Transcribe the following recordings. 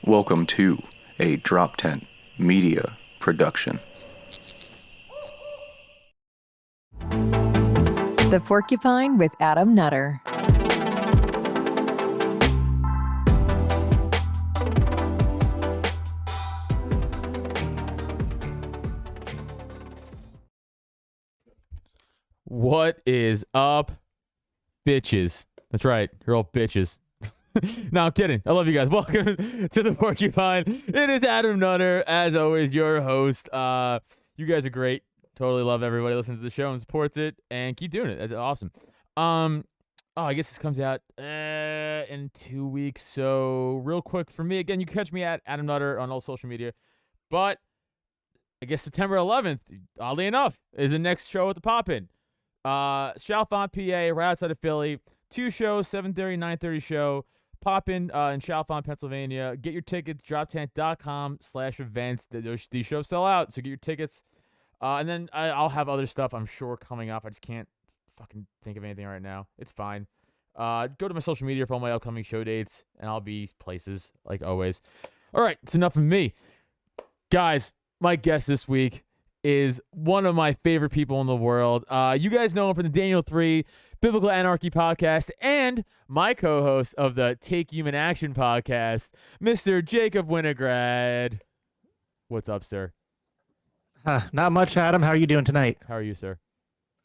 Welcome to a Drop Tent Media production. The Porcupine with Adam Nutter. What is up, bitches? That's right, you're all bitches. No, I'm kidding. I love you guys. Welcome to the Porcupine. It is Adam Nutter, as always, your host. You guys are great. Totally love everybody listening to the show and supports it, and keep doing it. That's awesome. I guess this comes out in 2 weeks. So real quick for me, again, you can catch me at Adam Nutter on all social media. But I guess September 11th, oddly enough, is the next show at the Pop-In. Chalfont, PA, right outside of Philly. 2 shows, 7:30, 9:30 show. Pop in Chalfont, Pennsylvania. Get your tickets, droptent.com/events. These shows sell out, so get your tickets. And then I'll have other stuff, I'm sure, coming up. I just can't fucking think of anything right now. It's fine. Go to my social media for all my upcoming show dates, and I'll be places, like always. All right, it's enough of me. Guys, my guest this week is one of my favorite people in the world. You guys know him from the Daniel 3 Biblical Anarchy podcast and my co-host of the Take Human Action podcast, Mr. Jacob Winograd. What's up, sir? Not much, Adam. How are you doing tonight? How are you, sir?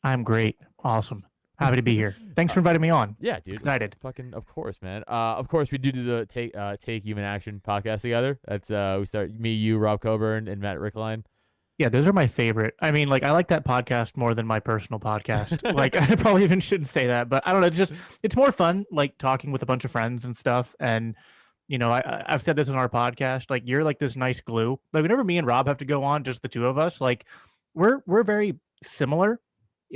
I'm great. Awesome. Happy to be here. Thanks for inviting me on. Yeah, dude. Excited. Fucking, of course, man. Of course, we do the Take Human Action podcast together. That's we start me, you, Rob Coburn, and Matt Rickline. Yeah, those are my favorite. I mean, like, I like that podcast more than my personal podcast. Like, I probably even shouldn't say that, but I don't know. It's more fun, like, talking with a bunch of friends and stuff. And, you know, I've said this on our podcast, like, you're like this nice glue. Like, whenever me and Rob have to go on, just the two of us, like, we're very similar.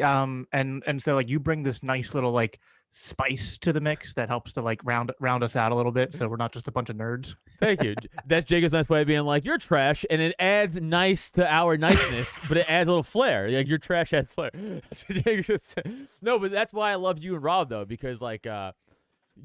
And so, like, you bring this nice little, like, spice to the mix that helps to, like, round us out a little bit, so we're not just a bunch of nerds. Thank you. That's Jacob's nice way of being like, you're trash, and it adds nice to our niceness, but it adds a little flair. Like, your trash adds flair. No, but that's why I love you and Rob, though, because, like,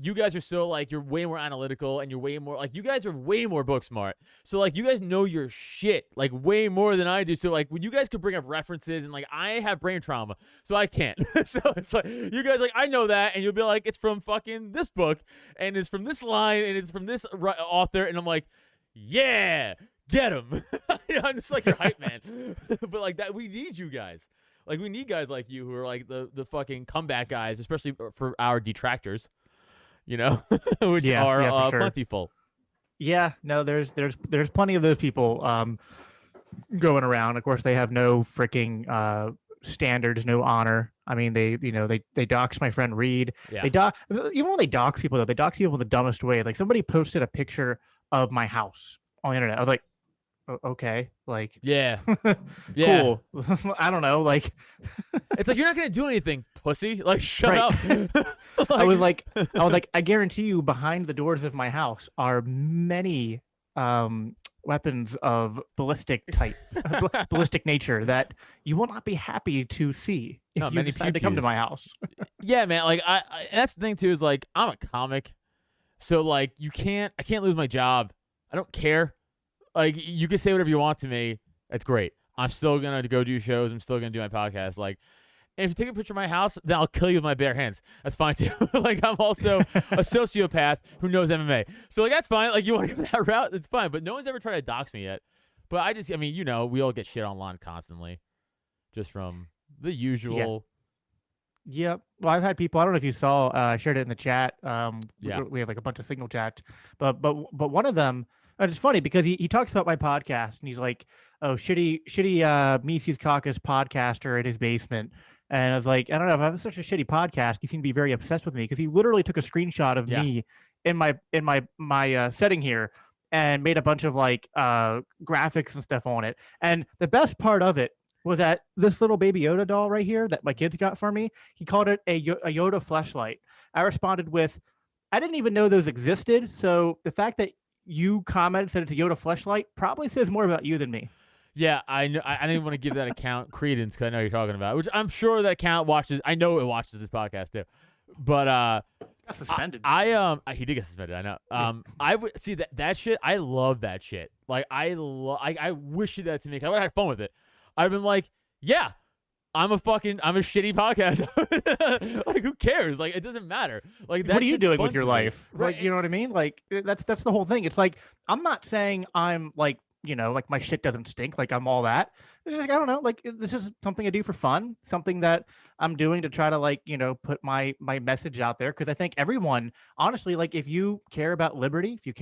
you guys are so, like, you're way more analytical, and you're way more, like, you guys are way more book smart. So, like, you guys know your shit, like, way more than I do. So, like, when you guys could bring up references, and, like, I have brain trauma, so I can't. So, it's like, you guys, like, I know that, and you'll be like, it's from fucking this book, and it's from this line, and it's from this author, and I'm like, yeah, get him. You know, I'm just like your hype man. But, like, that, we need you guys. Like, we need guys like you who are, like, the fucking comeback guys, especially for our detractors. You know, which are sure. plentiful. Yeah, no, there's plenty of those people going around. Of course, they have no freaking standards, no honor. I mean, they dox my friend Reed. Yeah. Even when they dox people, though, they dox people the dumbest way. Like, somebody posted a picture of my house on the internet. I was like, okay, like, yeah, cool. I don't know, like, it's like, you're not gonna do anything, pussy. Like, shut up. Like, I was like, I guarantee you, behind the doors of my house are many weapons of ballistic nature that you will not be happy to see if you decide to come to my house. Yeah, man. Like, I that's the thing too, is like, I'm a comic, so like, I can't lose my job. I don't care. Like, you can say whatever you want to me. That's great. I'm still going to go do shows. I'm still going to do my podcast. Like, if you take a picture of my house, then I'll kill you with my bare hands. That's fine, too. Like, I'm also a sociopath who knows MMA. So, like, that's fine. Like, you want to go that route? It's fine. But no one's ever tried to dox me yet. But I mean, you know, we all get shit online constantly. Just from the usual. Yeah. Well, I've had people, I don't know if you saw, I shared it in the chat. Yeah. We have, like, a bunch of signal chats. But one of them, and it's funny because he talks about my podcast and he's like, oh, shitty Mises Caucus podcaster in his basement. And I was like, I don't know, if I have such a shitty podcast, you seem to be very obsessed with me, because he literally took a screenshot of me in my setting here and made a bunch of, like, graphics and stuff on it. And the best part of it was that this little Baby Yoda doll right here that my kids got for me, he called it a Yoda fleshlight. I responded with, I didn't even know those existed. So the fact that you commented, said it's a Yoda fleshlight, probably says more about you than me. Yeah, I know. I didn't want to give that account credence because I know what you're talking about, which I'm sure that account watches. I know it watches this podcast too. But I Suspended. He did get suspended. I know. I would see that shit. I love that shit. Like I wish you that to me. I would have had fun with it. I've been like, yeah, I'm a shitty podcast. Like, who cares? Like, it doesn't matter. Like, that what are you doing with your me. life? Right. Like, you know what I mean? Like, that's the whole thing. It's like, I'm not saying I'm like, like my shit doesn't stink. Like, I'm all that. It's just like, I don't know. Like, this is something I do for fun. Something that I'm doing to try to, like, put my message out there. Because I think everyone, honestly, like, if you care about liberty, if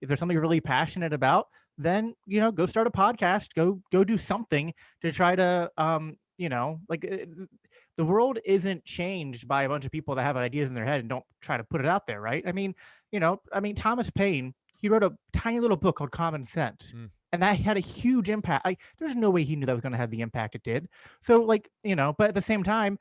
there's something you're really passionate about, then go start a podcast. Go do something to try to like, the world isn't changed by a bunch of people that have ideas in their head and don't try to put it out there, right? I mean, Thomas Paine, he wrote a tiny little book called Common Sense, and that had a huge impact. Like, there's no way he knew that was going to have the impact it did. So, like, but at the same time,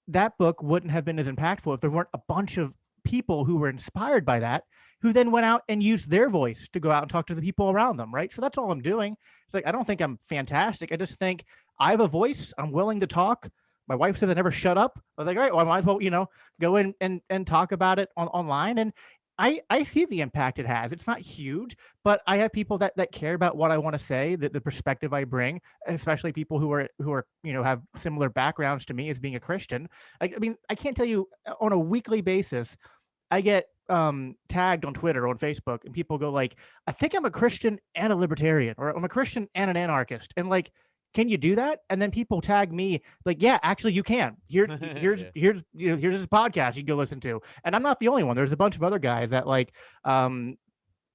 that book wouldn't have been as impactful if there weren't a bunch of people who were inspired by that, who then went out and used their voice to go out and talk to the people around them, right? So that's all I'm doing. It's like, I don't think I'm fantastic. I just think I have a voice. I'm willing to talk. My wife says I never shut up. I was like, all right, well, I might as well, go in and talk about it online. And I see the impact it has. It's not huge, but I have people that care about what I want to say, the perspective I bring, especially people who are have similar backgrounds to me as being a Christian. I mean, I can't tell you, on a weekly basis, I get tagged on Twitter, on Facebook, and people go like, I think I'm a Christian and a libertarian, or I'm a Christian and an anarchist. And like, can you do that? And then people tag me like, yeah, actually you can. Here's this podcast you can go listen to. And I'm not the only one. There's a bunch of other guys that like that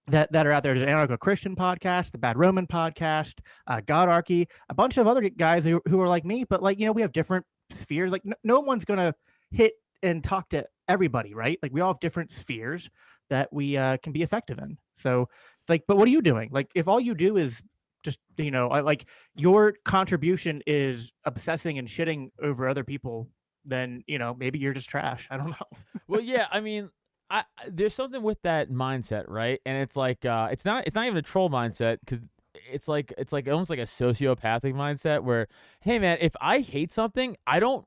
are out there. There's an Anarcho Christian podcast, the Bad Roman podcast, Godarchy, a bunch of other guys who are like me, but like, we have different spheres. Like no one's gonna hit and talk to everybody, right? Like, we all have different spheres that we can be effective in. So like, but what are you doing? Like, if all you do is just, like, your contribution is obsessing and shitting over other people, then, maybe you're just trash. I don't know. Well, yeah, I mean, there's something with that mindset, right? And it's like, it's not even a troll mindset, because it's like almost like a sociopathic mindset where, hey man, if I hate something, I don't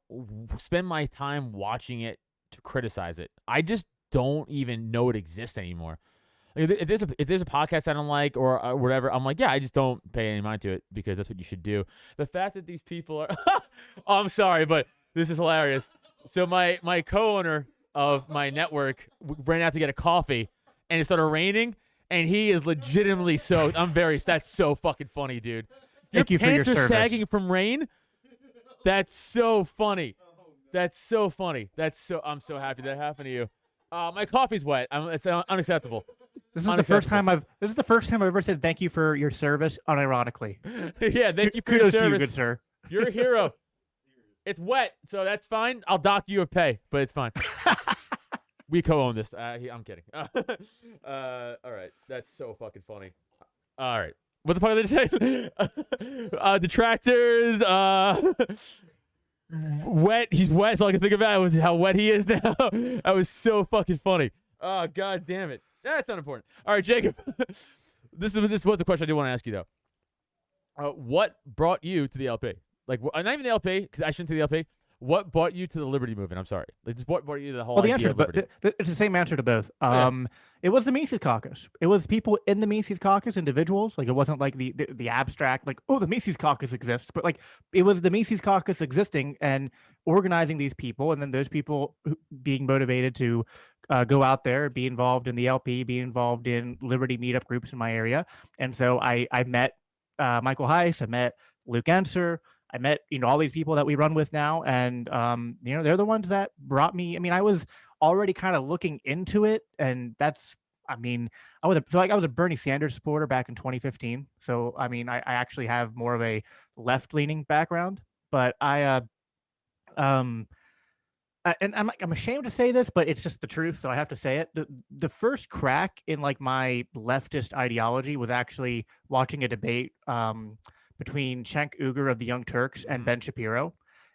spend my time watching it to criticize it. I just don't even know it exists anymore. Like, if there's a podcast I don't like or whatever, I'm like, yeah, I just don't pay any mind to it, because that's what you should do. The fact that these people are oh, I'm sorry, but this is hilarious. So my co-owner of my network ran out to get a coffee, and it started raining, and he is legitimately soaked. That's so fucking funny, dude. Thank you for your pants are service. Sagging from rain? That's so funny. That's so funny. I'm so happy that happened to you. My coffee's wet. It's unacceptable. This is the first time I've ever said thank you for your service unironically. Yeah, thank you for Kudos your service. to you, good sir. You're a hero. It's wet, so that's fine. I'll dock you a pay, but it's fine. We co-own this. I'm kidding. All right, that's so fucking funny. All right, what the fuck did I say? Detractors. Wet. He's wet. So all I can think about was how wet he is now. That was so fucking funny. Oh, god damn it. That's not important. All right, Jacob. This was the question I did want to ask you though. What brought you to the LP? Like, not even the LP, because I shouldn't say the LP. What brought you to the Liberty movement? I'm sorry. Like, just what brought you to the whole Well, the idea answer of Liberty? it's the same answer to both. It was the Mises Caucus. It was people in the Mises Caucus, individuals. Like, it wasn't like the abstract, like, oh, the Mises Caucus exists, but like, it was the Mises Caucus existing and organizing these people, and then those people being motivated to go out there, be involved in the LP, be involved in Liberty meetup groups in my area. And so I met Michael Heiss, I met Luke Enser, I met, all these people that we run with now, and they're the ones that brought me. I mean, I was already kind of looking into it, and that's, I was a Bernie Sanders supporter back in 2015. So, I mean, I actually have more of a left-leaning background, but and I'm ashamed to say this, but it's just the truth, so I have to say it. The first crack in like my leftist ideology was actually watching a debate between Cenk Uygur of the Young Turks and Ben Shapiro.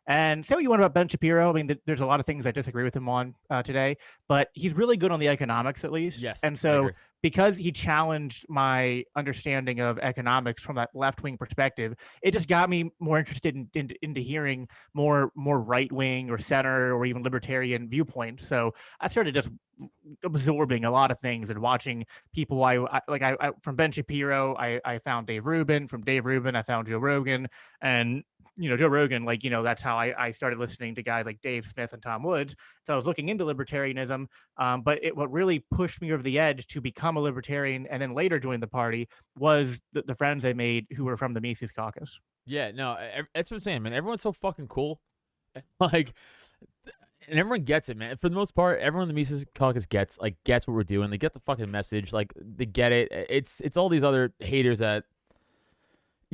And say what you want about Ben Shapiro. I mean, there's a lot of things I disagree with him on today, but he's really good on the economics, at least. Yes, And I so agree. because he challenged my understanding of economics from that left-wing perspective, it just got me more interested into hearing more right wing or center or even libertarian viewpoints. So I started just absorbing a lot of things and watching people. I from Ben Shapiro, I found Dave Rubin. From Dave Rubin, I found Joe Rogan. And Joe Rogan, that's how I started listening to guys like Dave Smith and Tom Woods. So I was looking into libertarianism, but what really pushed me over the edge to become a libertarian and then later join the party was the friends I made who were from the Mises Caucus. Yeah, no, that's what I'm saying, man. Everyone's so fucking cool. Like, and everyone gets it, man. For the most part, everyone in the Mises Caucus gets what we're doing. They get the fucking message. Like, they get it. It's all these other haters that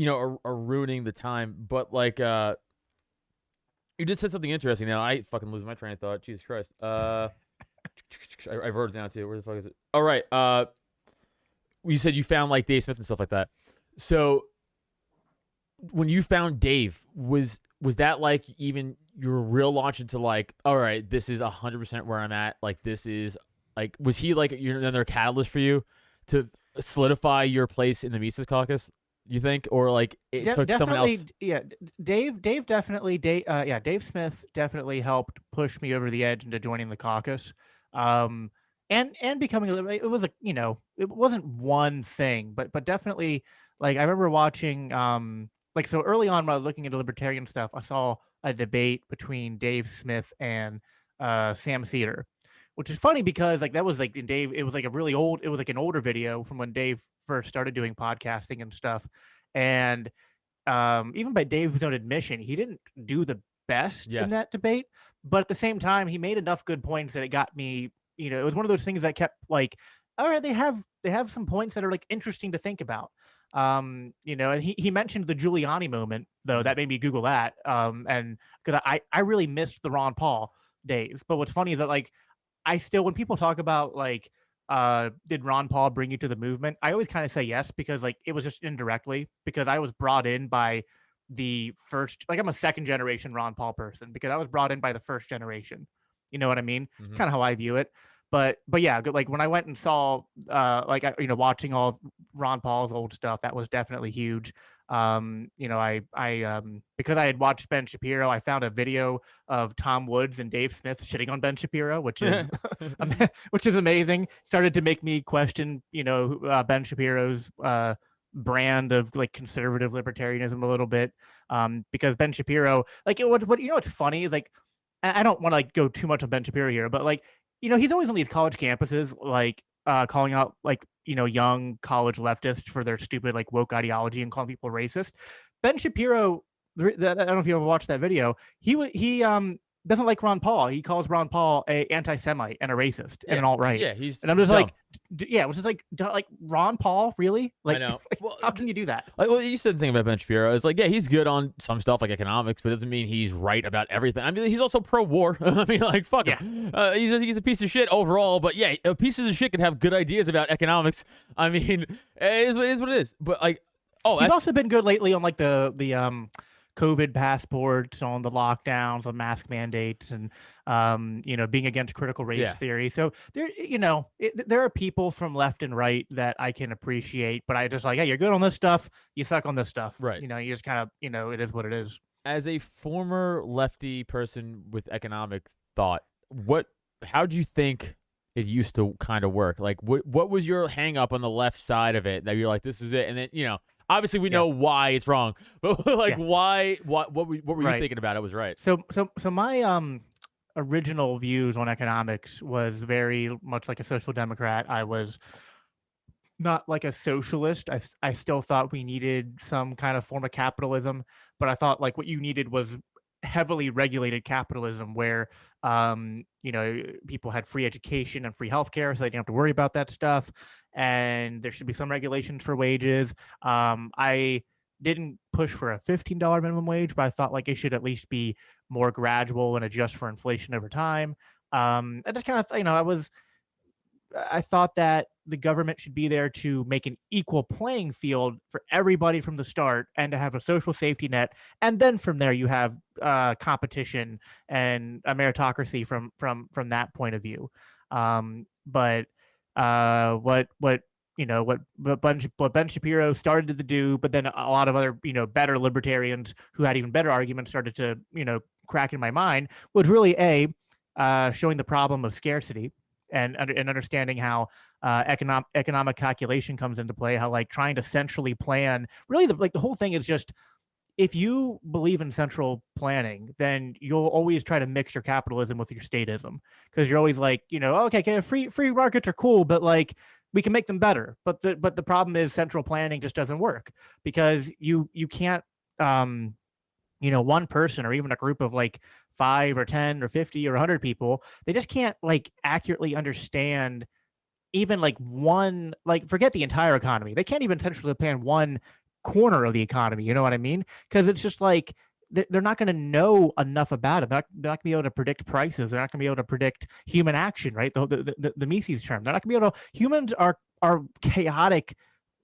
are ruining the time. But like, you just said something interesting. Now I fucking lose my train of thought. Jesus Christ. I wrote it down too. Where the fuck is it? All right. You said you found like Dave Smith and stuff like that. So when you found Dave, was that like even your real launch into like, all right, this is 100% where I'm at. Like, this is like, was he like another catalyst for you to solidify your place in the Mises Caucus? You think, or like it took someone else? Yeah, Dave definitely. Dave Smith definitely helped push me over the edge into joining the caucus, and becoming it was it wasn't one thing, but definitely like I remember watching so early on when I was looking into libertarian stuff, I saw a debate between Dave Smith and Sam Cedar, which is funny because like that was like in Dave, it was like an older video from when Dave first started doing podcasting and stuff. And even by Dave's own admission, he didn't do the best in that debate. But at the same time, he made enough good points that it got me, it was one of those things that kept like, all right, they have some points that are like interesting to think about. And he mentioned the Giuliani moment, though, that made me Google that. And because I really missed the Ron Paul days. But what's funny is that like, I still, when people talk about like, did Ron Paul bring you to the movement? I always kind of say yes, because like it was just indirectly, because I was brought in by the first, like I'm a second generation Ron Paul person because I was brought in by the first generation. You know what I mean? Mm-hmm. Kind of how I view it. But yeah, like when I went and saw, watching all of Ron Paul's old stuff, that was definitely huge. I because I had watched Ben Shapiro, I found a video of Tom Woods and Dave Smith shitting on Ben Shapiro, which is which is amazing. Started to make me question, Ben Shapiro's brand of like conservative libertarianism a little bit, because Ben Shapiro, like what's funny is like, I don't want to like go too much on Ben Shapiro here, but like, he's always on these college campuses, like calling out like, young college leftists for their stupid like woke ideology and calling people racist. Ben Shapiro, I don't know if you ever watched that video. He doesn't like Ron Paul. He calls Ron Paul a anti-Semite and a racist and an alt-right. Yeah, and I'm just dumb. Which is like Ron Paul, really? Like, I know. Well, how can you do that? Like, well, you said the thing about Ben Shapiro. It's like, yeah, he's good on some stuff like economics, but it doesn't mean he's right about everything. I mean, he's also pro-war. I mean, like, fuck him. He's a piece of shit overall, but yeah, pieces of shit can have good ideas about economics. I mean, it is what it is. But like, he's also been good lately on like the COVID passports, on the lockdowns, on mask mandates, and being against critical race theory. So there, there are people from left and right that I can appreciate, but I just like, hey, you're good on this stuff, you suck on this stuff, right? You just kind of, it is what it is. As a former lefty person with economic thought, how do you think it used to kind of work? Like, what was your hang up on the left side of it that you're like, this is it, and then obviously we know why it's wrong, but like why? What were you thinking about it was right? So my original views on economics was very much like a social democrat. I was not like a socialist. I still thought we needed some kind of form of capitalism, but I thought like what you needed was heavily regulated capitalism where people had free education and free healthcare, so they didn't have to worry about that stuff. And there should be some regulations for wages. I didn't push for a $15 minimum wage, but I thought like it should at least be more gradual and adjust for inflation over time. I just kind of, I thought that the government should be there to make an equal playing field for everybody from the start, and to have a social safety net, and then from there you have competition and a meritocracy from that point of view. But what what Ben Shapiro started to do, but then a lot of other better libertarians who had even better arguments started to crack in my mind, was really showing the problem of scarcity, and understanding how economic calculation comes into play. How like trying to centrally plan, really the whole thing is just, if you believe in central planning, then you'll always try to mix your capitalism with your statism, because you're always like, okay, free markets are cool, but like we can make them better. But the problem is central planning just doesn't work, because you can't one person or even a group of like 5 or 10 or 50 or 100 people, they just can't like accurately understand even like one, like forget the entire economy. They can't even centrally plan one corner of the economy. You know what I mean? Because it's just like they're not going to know enough about it. They're not going to be able to predict prices. They're not going to be able to predict human action, right? The Mises term. They're not going to be able to. Humans are chaotic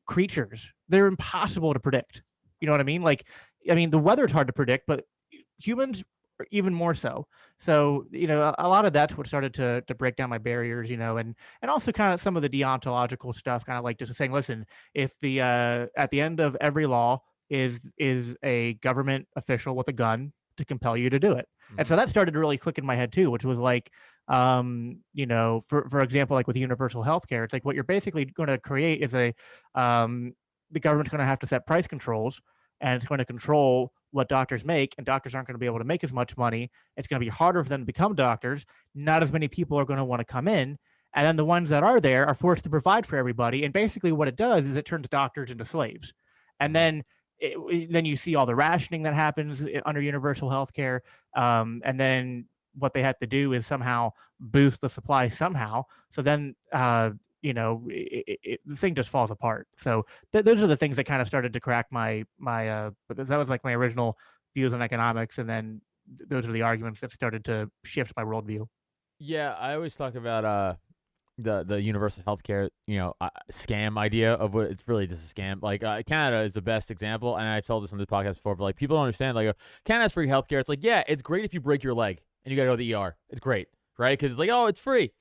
creatures. They're impossible to predict. You know what I mean? Like, I mean, the weather's hard to predict, but humans are even more so. So, a lot of that's what started to break down my barriers, and also kind of some of the deontological stuff, kind of like just saying, listen, if the at the end of every law is a government official with a gun to compel you to do it. And so that started to really click in my head too, which was like, for example, like with universal healthcare, it's like what you're basically going to create is the government's going to have to set price controls, and it's going to control what doctors make, and doctors aren't going to be able to make as much money. It's going to be harder for them to become doctors. Not as many people are going to want to come in. And then the ones that are there are forced to provide for everybody. And basically what it does is it turns doctors into slaves. And then then you see all the rationing that happens under universal health care. And then what they have to do is somehow boost the supply somehow. So then the thing just falls apart. So those are the things that kind of started to crack my but that was like my original views on economics, and then those are the arguments that started to shift my worldview. Yeah, I always talk about the universal healthcare scam idea of what it's really just a scam. Like Canada is the best example, and I've told this on this podcast before, but like people don't understand. Like Canada has free healthcare. It's like, yeah, it's great if you break your leg and you got to go to the ER. It's great, right? Because it's like, oh, it's free.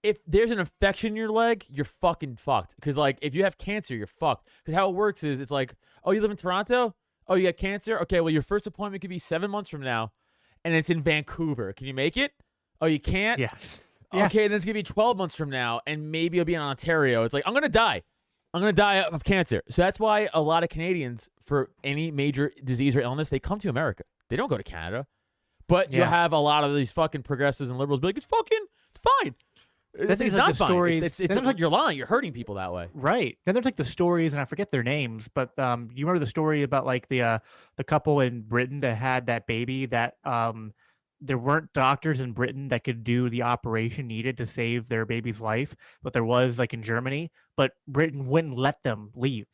If there's an infection in your leg, you're fucking fucked. Because, like, if you have cancer, you're fucked. Because how it works is it's like, oh, you live in Toronto? Oh, you got cancer? Okay, well, your first appointment could be 7 months from now, and it's in Vancouver. Can you make it? Oh, you can't? Yeah. Okay, then it's going to be 12 months from now, and maybe you'll be in Ontario. It's like, I'm going to die. I'm going to die of cancer. So that's why a lot of Canadians, for any major disease or illness, they come to America. They don't go to Canada. But you have a lot of these fucking progressives and liberals be like, it's fine. It's like not the fine. stories. It's like you're lying. You're hurting people that way. Right. Then there's like the stories, and I forget their names, but you remember the story about like the couple in Britain that had that baby that there weren't doctors in Britain that could do the operation needed to save their baby's life, but there was like in Germany, but Britain wouldn't let them leave.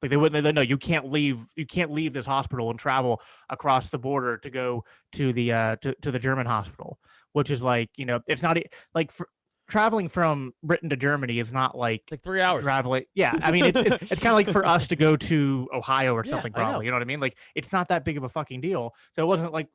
Like they wouldn't. No, you can't leave. You can't leave this hospital and travel across the border to go to the to the German hospital, which is like it's not like traveling from Britain to Germany is not like 3 hours traveling. Yeah, I mean it's kind of like for us to go to Ohio or something. I know. Probably, you know what I mean? Like it's not that big of a fucking deal. So it wasn't like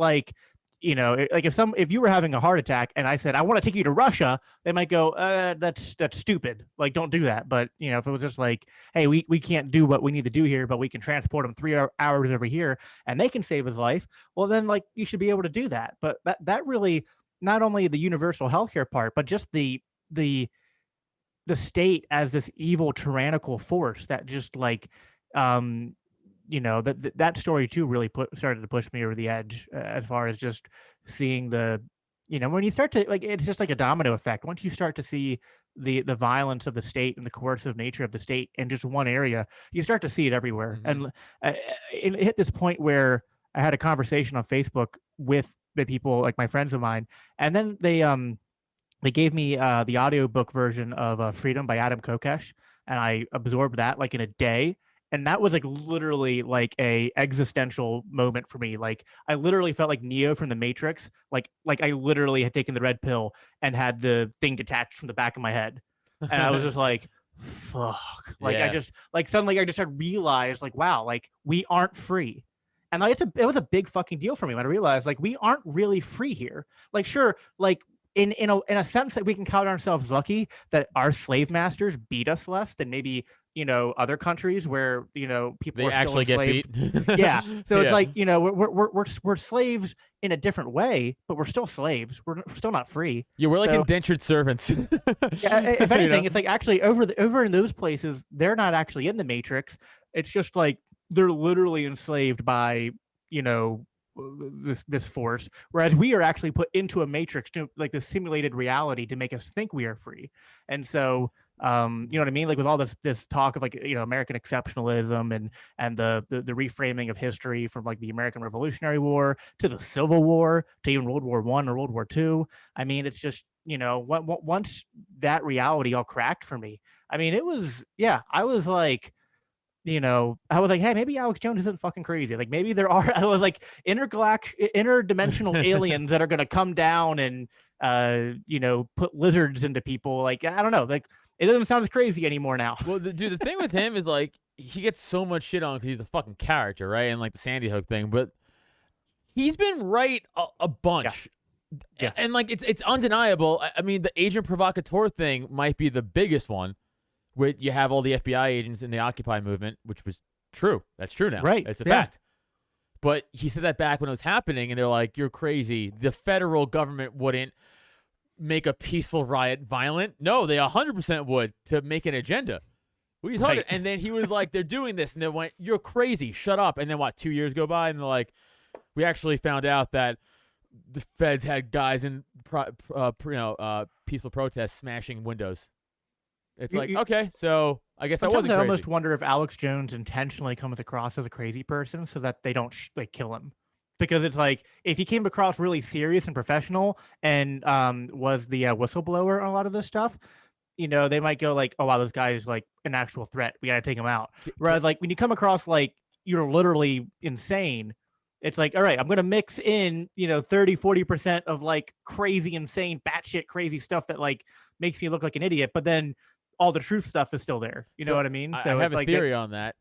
like like if you were having a heart attack and I said I want to take you to Russia, they might go that's stupid. Like don't do that. But if it was just like, hey, we can't do what we need to do here, but we can transport him 3 hours over here and they can save his life. Well, then like you should be able to do that. But that really, not only the universal healthcare part, but just the state as this evil tyrannical force that just like that story too really started to push me over the edge as far as just seeing the when you start to like, it's just like a domino effect. Once you start to see the violence of the state and the coercive nature of the state in just one area, you start to see it everywhere. Mm-hmm. And it hit this point where I had a conversation on Facebook with the people, like my friends of mine, and then they gave me the audiobook version of Freedom by Adam Kokesh, and I absorbed that like in a day. And that was like literally like a existential moment for me. Like I literally felt like Neo from the Matrix. Like I literally had taken the red pill and had the thing detached from the back of my head. And I was just like, fuck. Like I Yeah. just like suddenly I just had realized like, wow, like we aren't free. And like it was a big fucking deal for me when I realized like we aren't really free here. Like sure, like in a sense that we can count ourselves lucky that our slave masters beat us less than maybe other countries where people They are still actually get enslaved. beat. Yeah, so it's Yeah. like we're slaves in a different way, but we're still slaves. We're still not free. Yeah, we're like So, indentured servants. yeah, if You anything, know? it's like actually over in those places, they're not actually in the Matrix. It's just like they're literally enslaved by you know this force, whereas we are actually put into a matrix, to like the simulated reality to make us think we are free. And so you know what I mean, like with all this talk of like American exceptionalism and the reframing of history from like the American Revolutionary War to the Civil War to even World War I or World War II. I mean, it's just once that reality all cracked for me, I mean, it was, yeah, I was like, I was like, hey, maybe Alex Jones isn't fucking crazy. Like maybe there are, I was like, interdimensional aliens that are gonna come down and put lizards into people. Like I don't know, like it doesn't sound as crazy anymore now. Well, dude, the thing with him is like he gets so much shit on because he's a fucking character, right? And like the Sandy Hook thing, but he's been right a bunch. Yeah. And like it's undeniable. I mean, the agent provocateur thing might be the biggest one. Where you have all the FBI agents in the Occupy movement, which was true. That's true now. Right. It's a Yeah. fact. But he said that back when it was happening, and they're like, "You're crazy. The federal government wouldn't make a peaceful riot violent. No, they 100% would to make an agenda. What are you talking?" Right. And then he was like, "They're doing this," and they went, "You're crazy. Shut up." And then what? 2 years go by, and they're like, "We actually found out that the feds had guys in peaceful protests smashing windows." It's like, okay, so I guess that Sometimes wasn't I crazy. almost wonder if Alex Jones intentionally comes across as a crazy person so that they don't like kill him. Because it's like if he came across really serious and professional and was the whistleblower on a lot of this stuff, they might go like, oh wow, this guy is like an actual threat. We gotta take him out. Whereas like when you come across like you're literally insane, it's like, all right, I'm gonna mix in 30-40% of like crazy, insane, batshit crazy stuff that like makes me look like an idiot, but then all the truth stuff is still there. You know what I mean? I So have it's a like theory on that.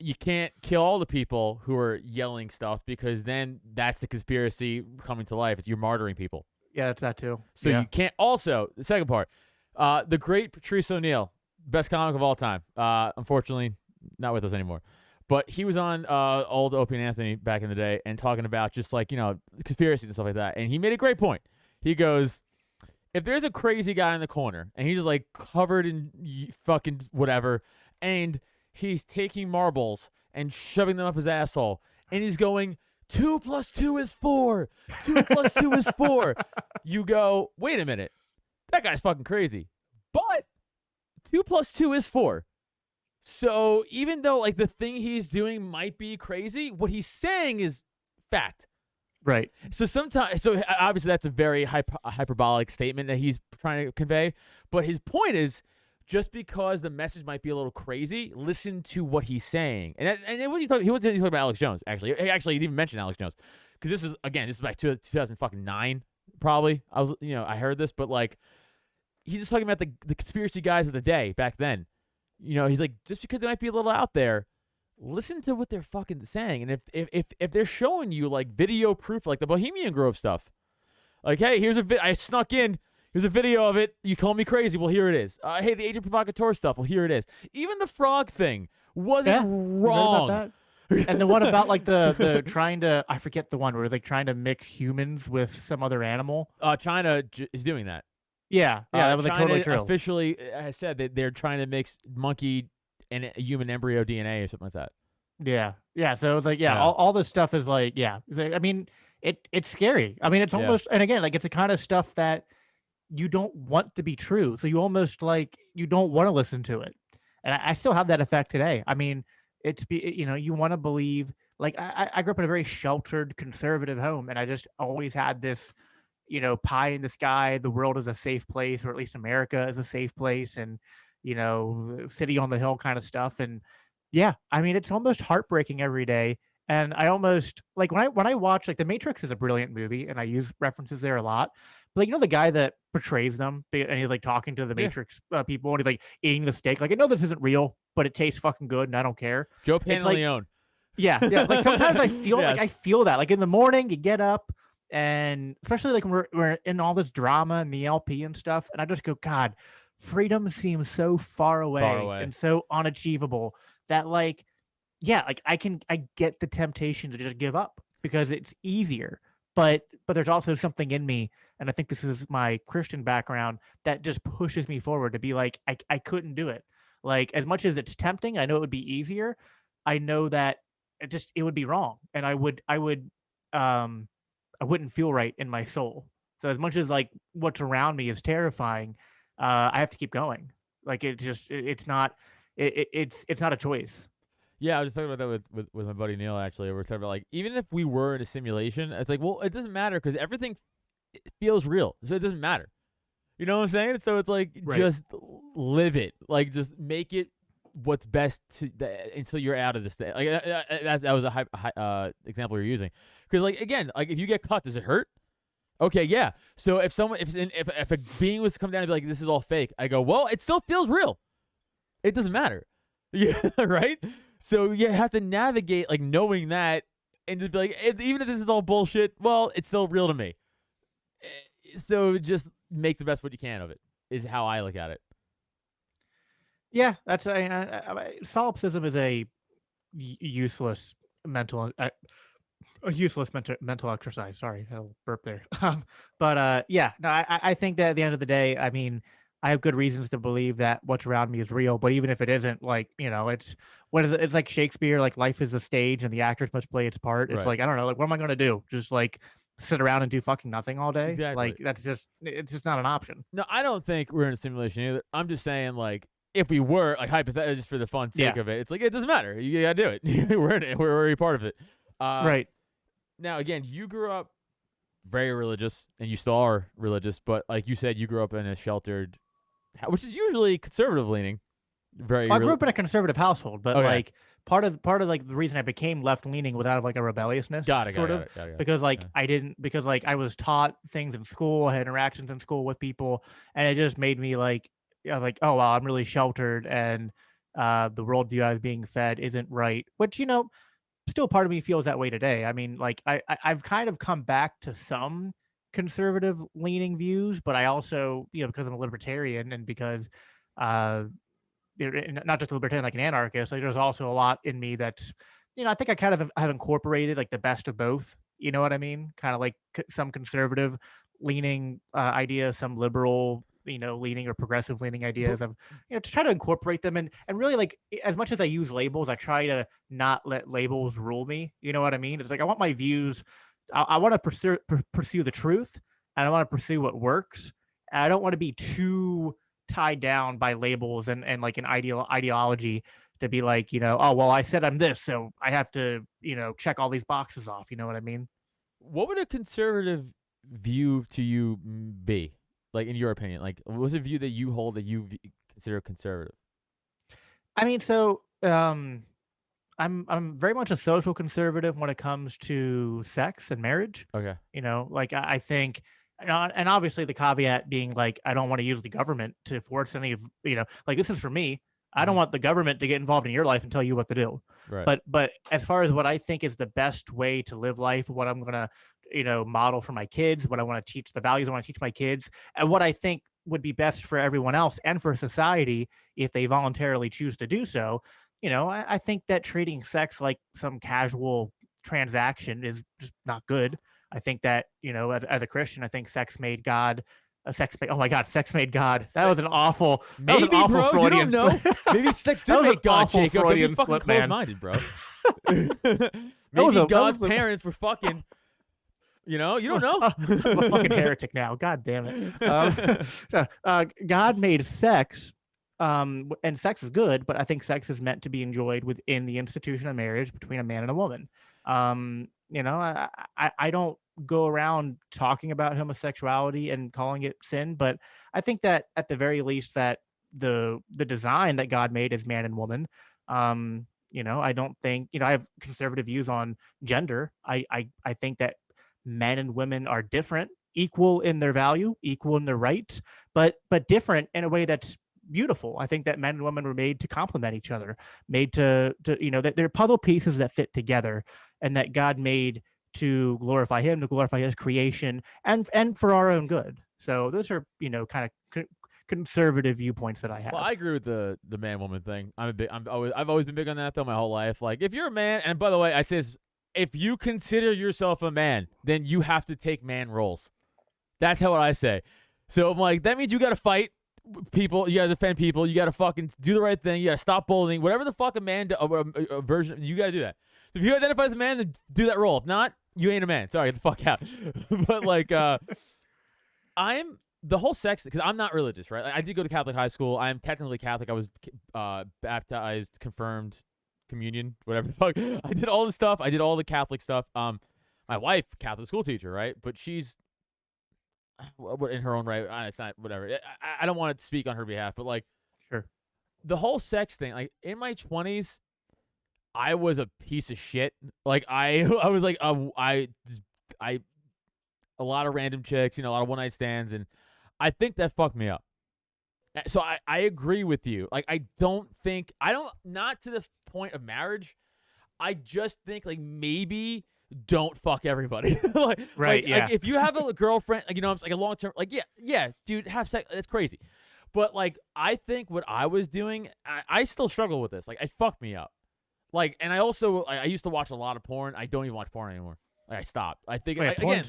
You can't kill all the people who are yelling stuff because then that's the conspiracy coming to life. It's you're martyring people. yeah, that's that too. So yeah. you can't. Also, the second part, the great Patrice O'Neill, best comic of all time. Unfortunately, not with us anymore. But he was on old Opie and Anthony back in the day and talking about just like conspiracies and stuff like that. And he made a great point. He goes, if there's a crazy guy in the corner and he's just like covered in fucking whatever, and he's taking marbles and shoving them up his asshole, and he's going, 2 + 2 is 4. 2 + 2 is 4. You go, wait a minute, that guy's fucking crazy. But 2 + 2 is 4. So even though like the thing he's doing might be crazy, what he's saying is fact. Right. So sometimes, so obviously that's a very hyperbolic statement that he's trying to convey. But his point is, just because the message might be a little crazy, listen to what he's saying. And what he wasn't talking about Alex Jones. Actually, he didn't even mention Alex Jones because this is like 2009 probably. I heard this, but like he's just talking about the conspiracy guys of the day back then. He's like, just because they might be a little out there, listen to what they're fucking saying. And if they're showing you like video proof, like the Bohemian Grove stuff, like, hey, I snuck in, here's a video of it. You call me crazy. Well, here it is. Hey, the agent provocateur stuff. Well, here it is. Even the frog thing wasn't wrong. About that? And the one about like the trying to, I forget the one where like trying to mix humans with some other animal. China is doing that. Yeah, that was like China totally true. Officially, I said that they're trying to mix monkey and a human embryo DNA or something like that. Yeah. So it's like, all this stuff is like, I mean, it's scary. I mean, it's almost, and again, like it's the kind of stuff that you don't want to be true. So you almost like, you don't want to listen to it. And I still have that effect today. I mean, you want to believe, like I grew up in a very sheltered conservative home, and I just always had this, pie in the sky, the world is a safe place, or at least America is a safe place, and, city on the hill kind of stuff. And Yeah, I mean, it's almost heartbreaking every day. And I almost like when I watch like The Matrix is a brilliant movie, and I use references there a lot. But like the guy that portrays them, and he's like talking to the Yeah. Matrix people, and he's like eating the steak. Like I know this isn't real, but it tastes fucking good, and I don't care. Joe It's like Pantaleone. yeah. Like sometimes I feel like Yes. I feel that. Like in the morning, you get up, and especially like when we're in all this drama and the LP and stuff, and I just go, God, freedom seems so far away away. and so unachievable that like yeah, like I get the temptation to just give up because it's easier. But there's also something in me, and I think this is my Christian background that just pushes me forward to be like, I couldn't do it. Like as much as it's tempting, I know it would be easier. I know that it would be wrong. And um I wouldn't feel right in my soul. So as much as like what's around me is terrifying, I have to keep going. Like it's not it's not a choice. Yeah, I was just talking about that with my buddy Neil. Actually, we're talking about like even if we were in a simulation, it's like, well, it doesn't matter because everything feels real, so it doesn't matter. You know what I'm saying? So it's like Right. just live it, like just make it what's best until you're out of this thing. Like that was a example you're using, because like again, like if you get cut, does it hurt? Okay, yeah. So if a being was to come down and be like, this is all fake, I go, well, it still feels real. It doesn't matter. Yeah, right? So you have to navigate like knowing that and just be like, even if this is all bullshit, well, it's still real to me. So just make the best what you can of it is how I look at it. Yeah, that's solipsism is a useless mental a useless mental exercise. Sorry, I'll burp there. But yeah, no, I think that at the end of the day, I mean, I have good reasons to believe that what's around me is real. But even if it isn't, like it's what is it? It's like Shakespeare, like life is a stage, and the actors must play its part. It's Right. like I don't know, like what am I going to do? Just like sit around and do fucking nothing all day? Exactly. Like it's just not an option. No, I don't think we're in a simulation either. I'm just saying, like, if we were, like, hypothetically, just for the fun sake of it, it's like, it doesn't matter. You gotta do it. We're in it. We're already part of it. Right. Now, again, you grew up very religious, and you still are religious, but like you said, you grew up in a sheltered, which is usually conservative leaning. Well, I grew up in a conservative household, but Okay. like part of like the reason I became left leaning was out of like a rebelliousness, Got it. because like Yeah. I didn't because like I was taught things in school, I had interactions in school with people, and it just made me like oh wow, I'm really sheltered, and the worldview I was being fed isn't right, which still part of me feels that way today. I mean, like I've kind of come back to some conservative leaning views, but I also because I'm a libertarian and because not just a libertarian, like an anarchist, like there's also a lot in me that's I think I kind of have incorporated like the best of both, you know what I mean, kind of like some conservative leaning ideas, some liberal leaning or progressive leaning ideas of to try to incorporate them, and really, like, as much as I use labels, I try to not let labels rule me, you know what I mean? It's like I want my views, I want to pursue the truth, and I want to pursue what works, and I don't want to be too tied down by labels and like an ideology to be like, oh well, I said I'm this, so I have to check all these boxes off, you know what I mean? What would a conservative view to you be? Like, in your opinion, like, what's a view that you hold that you consider conservative? I mean, so I'm very much a social conservative when it comes to sex and marriage. Okay. Like I think, and obviously the caveat being like I don't want to use the government to force any of like this is for me. I don't want the government to get involved in your life and tell you what to do. Right. But as far as what I think is the best way to live life, what I'm gonna model for my kids, what I want to teach, the values I want to teach my kids, and what I think would be best for everyone else and for society if they voluntarily choose to do so. I think that treating sex like some casual transaction is just not good. I think that, as a Christian, I think sex made God. Oh my God, sex made God. That was an awful. Maybe, that was an awful bro. Freudian You don't know. slip. Maybe sex That did was an make God, awful Jacob. Don't be Freudian fucking slip, man. close-minded, bro. That Maybe was God's a- parents were fucking. You don't know. I'm a fucking heretic now. God damn it. God made sex, and sex is good, but I think sex is meant to be enjoyed within the institution of marriage between a man and a woman. I don't go around talking about homosexuality and calling it sin, but I think that at the very least that the design that God made is man and woman. I don't think, I have conservative views on gender. I think that men and women are different, equal in their value, equal in their rights, but different in a way that's beautiful. I think that men and women were made to complement each other, made to that they're puzzle pieces that fit together, and that God made to glorify him, to glorify his creation, and for our own good. So those are, kind of conservative viewpoints that I have. Well, I agree with the man woman thing. I've always been big on that though my whole life. Like, if you're a man, and by the way, I say this, if you consider yourself a man, then you have to take man roles. That's how what I say. So I'm like, that means you got to fight people, you got to defend people, you got to fucking do the right thing, you got to stop bullying, whatever the fuck a man a version, you got to do that. So if you identify as a man, then do that role. If not, you ain't a man. Sorry, get the fuck out. But like, I'm the whole sex, because I'm not religious, right? Like, I did go to Catholic high school. I am technically Catholic. I was baptized, confirmed, communion, whatever the fuck. I did all the stuff. I did all the Catholic stuff. My wife, Catholic school teacher, right? But she's in her own right. It's not whatever. I don't want to speak on her behalf, but like, sure, the whole sex thing. Like, in my 20s, I was a piece of shit. Like, I was like I a lot of random chicks, a lot of one night stands, and I think that fucked me up. So I agree with you. Like, not to the point of marriage. I just think, like, maybe don't fuck everybody. Right, yeah. Like, if you have a girlfriend, like, it's like a long term, like, yeah, dude, have sex. That's crazy. But like, I think what I was doing, I still struggle with this. Like, it fucked me up. Like, and I used to watch a lot of porn. I don't even watch porn anymore. Like, I stopped. I think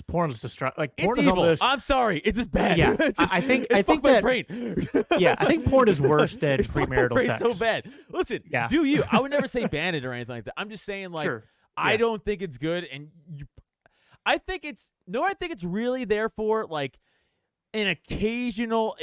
porn's destructive. Like, it's porn is evil. almost, I'm sorry, it's just bad. Yeah, It's just, I think my that brain. Yeah, I think porn is worse than It's fucked my premarital brain sex. so bad. Listen, Yeah. do you? I would never say ban it or anything like that. I'm just saying, like, Sure. I Yeah. don't think it's good, and I think it's really there for, like, an occasional.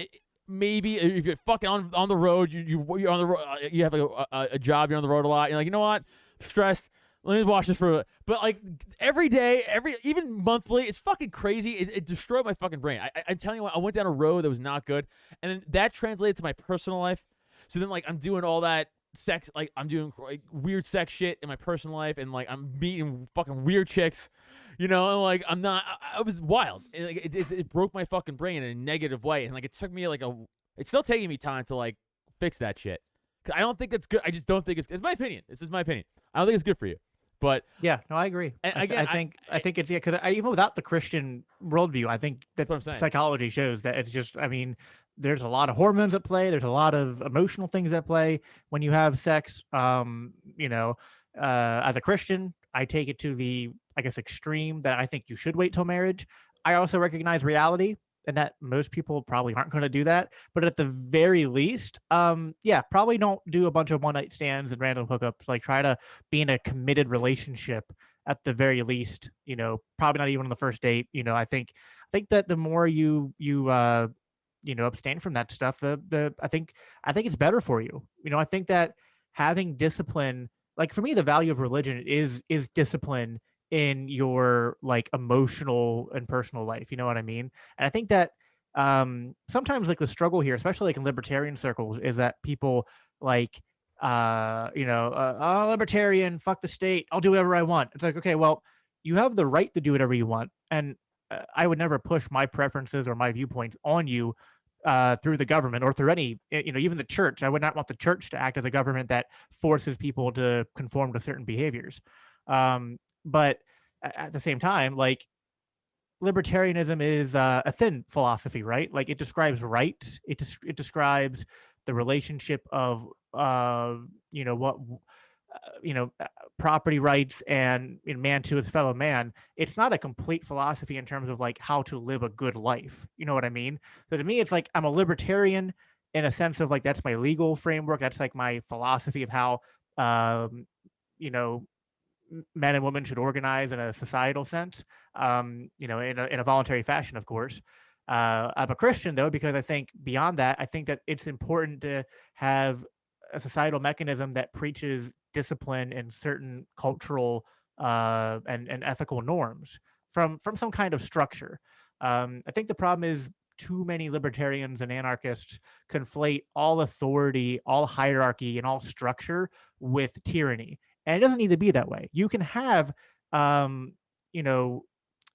Maybe if you're fucking on the road, you're on the road, you have a job, you're on the road a lot. You're like, you know what? I'm stressed. Let me watch this for. But like, every day, even monthly, it's fucking crazy. It destroyed my fucking brain. I'm telling you what, I went down a road that was not good, and then that translated to my personal life. So then, like, I'm doing all that sex, like, I'm doing like weird sex shit in my personal life, and like, I'm meeting fucking weird chicks, and like, I'm not. I was wild. And, like, it broke my fucking brain in a negative way, and like, it took me like it's still taking me time to like fix that shit. 'Cause I don't think it's good. I just don't think it's my opinion. This is my opinion. I don't think it's good for you. But yeah, no, I agree. And again, I think it's, because even without the Christian worldview, I think that what I'm saying. psychology shows that it's just, I mean, there's a lot of hormones at play. There's a lot of emotional things at play when you have sex. As a Christian, I take it to the, I guess, extreme that I think you should wait till marriage. I also recognize reality, and that most people probably aren't going to do that. But at the very least, probably don't do a bunch of one night stands and random hookups. Like, try to be in a committed relationship at the very least. Probably not even on the first date. I think that the more you abstain from that stuff, I think it's better for you. I think that having discipline, like, for me, the value of religion is discipline in your, like, emotional and personal life. You know what I mean? And I think that sometimes, like, the struggle here, especially like in libertarian circles, is that people like, libertarian, fuck the state, I'll do whatever I want. It's like, okay, well, you have the right to do whatever you want, and I would never push my preferences or my viewpoints on you through the government or through any, even the church. I would not want the church to act as a government that forces people to conform to certain behaviors. But at the same time, like, libertarianism is a thin philosophy, right? Like, it describes rights. It describes the relationship of property rights and man to his fellow man. It's not a complete philosophy in terms of, like, how to live a good life. You know what I mean? So to me, it's like, I'm a libertarian in a sense of, like, that's my legal framework. That's like my philosophy of how men and women should organize in a societal sense, in a voluntary fashion, of course. I'm a Christian, though, because I think beyond that, I think that it's important to have a societal mechanism that preaches discipline and certain cultural and ethical norms from some kind of structure. I think the problem is too many libertarians and anarchists conflate all authority, all hierarchy, and all structure with tyranny. And it doesn't need to be that way. You can have, you know,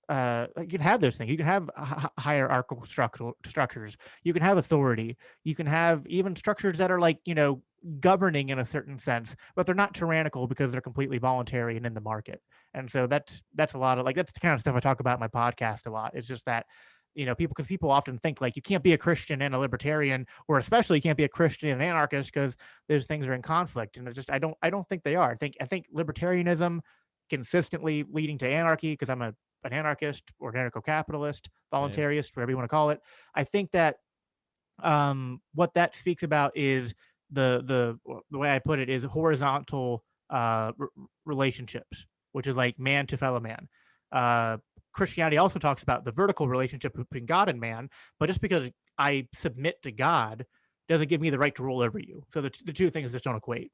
you can have those things. You can have hierarchical structures. You can have authority. You can have even structures that are like, you know, governing in a certain sense, but they're not tyrannical because they're completely voluntary and in the market. And so that's a lot of, like, that's the kind of stuff I talk about in my podcast a lot. It's just that, you know, because people often think like you can't be a Christian and a libertarian, or especially you can't be a Christian and an anarchist because those things are in conflict. And it's just I don't think they are. I think libertarianism consistently leading to anarchy, because I'm an anarchist or an anarcho-capitalist, voluntarist, whatever you want to call it. I think that what that speaks about is the way I put it is horizontal relationships, which is like man to fellow man. Christianity also talks about the vertical relationship between God and man, but just because I submit to God doesn't give me the right to rule over you. So the two things just don't equate.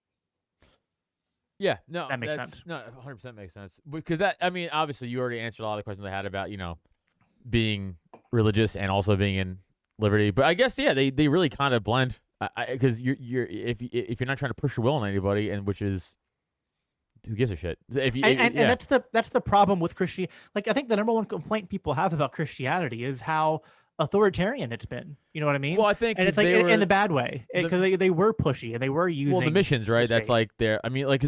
Yeah, no, that makes sense. No, 100% makes sense. Because that, I mean, obviously you already answered a lot of the questions I had about, you know, being religious and also being in liberty. But I guess, yeah, they really kind of blend. Because if you're not trying to push your will on anybody, and which is, who gives a shit? And that's the problem with Christianity. Like, I think the number one complaint people have about Christianity is how authoritarian it's been. You know what I mean? Well, I think, and it's like in the bad way, because they were pushy and they were using the missions, right? That's like their. I mean, like,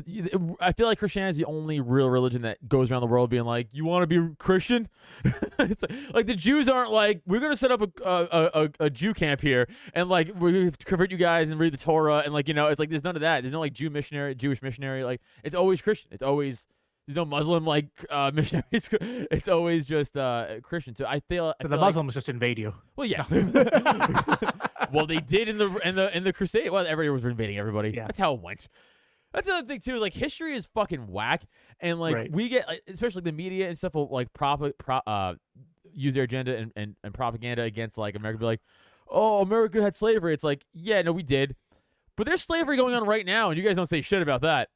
I feel like Christianity is the only real religion that goes around the world being like, you want to be Christian? It's like the Jews aren't like, we're gonna set up a Jew camp here and like we're gonna convert you guys and read the Torah, and like, you know, it's like there's none of that. There's no like Jewish missionary. Like, it's always Christian. It's always. There's no Muslim like missionaries. It's always just Christian. So I feel the Muslims just invade you. Well, yeah. Well, they did in the Crusade. Well, everybody was invading everybody. Yeah. That's how it went. That's another thing too. Like, history is fucking whack, and like we get, especially the media and stuff will like use their agenda and propaganda against like America. Be like, oh, America had slavery. It's like, yeah, no, we did, but there's slavery going on right now, and you guys don't say shit about that.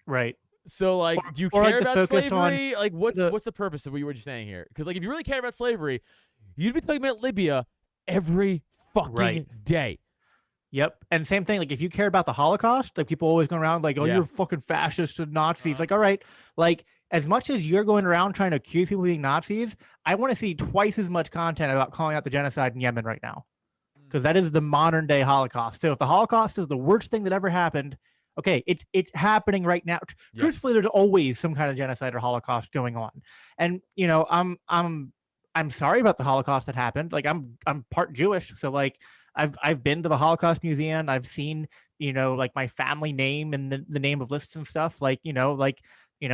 Right. So, like, do you care about slavery? Like, what's the purpose of what you're saying here? Because, like, if you really care about slavery, you'd be talking about Libya every fucking day. Yep. And same thing, like, if you care about the Holocaust, like, people always going around like, oh, you're fucking fascist and Nazis. Like, all right, like, as much as you're going around trying to accuse people of being Nazis, I want to see twice as much content about calling out the genocide in Yemen right now. Because that is the modern day Holocaust. So if the Holocaust is the worst thing that ever happened, okay, it's happening right now. Yeah. Truthfully, there's always some kind of genocide or Holocaust going on, and you know, I'm sorry about the Holocaust that happened. Like, I'm part Jewish, so like I've been to the Holocaust Museum. I've seen, you know, like my family name and the name of lists and stuff. Like, you know,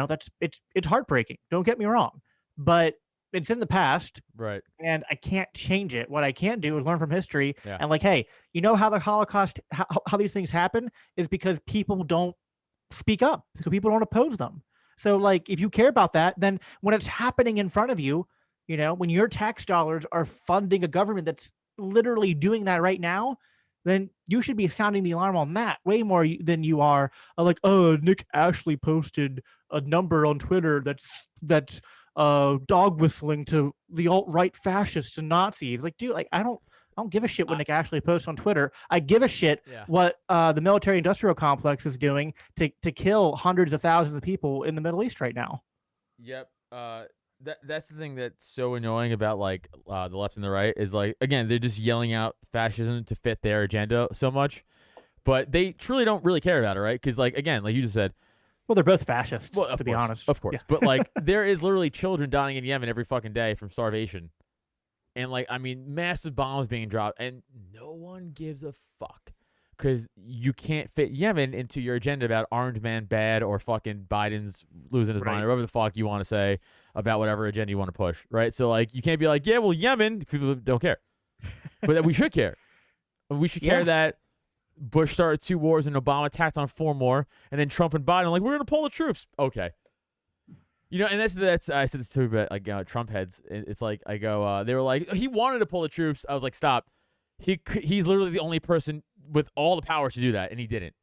that's it's heartbreaking. Don't get me wrong, but it's in the past, right? And I can't change it. What I can do is learn from history, and like, hey, you know how the Holocaust, how these things happen is because people don't speak up, because people don't oppose them. So, like, if you care about that, then when it's happening in front of you, you know, when your tax dollars are funding a government that's literally doing that right now, then you should be sounding the alarm on that way more than you are like, oh, Nick Ashley posted a number on Twitter that's dog whistling to the alt-right fascists and Nazis. Like, dude, like, I don't give a shit what Nick Ashley posts on Twitter. I give a shit what the military-industrial complex is doing to kill hundreds of thousands of people in the Middle East right now. Yep. That's the thing that's so annoying about like the left and the right is, like, again, they're just yelling out fascism to fit their agenda so much, but they truly don't really care about it, right? Because, like, again, like you just said, well, they're both fascists, to be honest. Of course. Yeah. But, like, there is literally children dying in Yemen every fucking day from starvation. And, like, I mean, massive bombs being dropped, and no one gives a fuck. Because you can't fit Yemen into your agenda about Orange Man bad or fucking Biden's losing his mind or whatever the fuck you want to say about whatever agenda you want to push, right? So, like, you can't be like, yeah, well, Yemen, people don't care. But that we should care. We should care that Bush started 2 wars and Obama attacked on 4 more, and then Trump and Biden are like, we're going to pull the troops. Okay. You know, and that's I said this too, but like, Trump heads, it's like, I go, they were like, he wanted to pull the troops. I was like, stop. He's literally the only person with all the power to do that, and he didn't.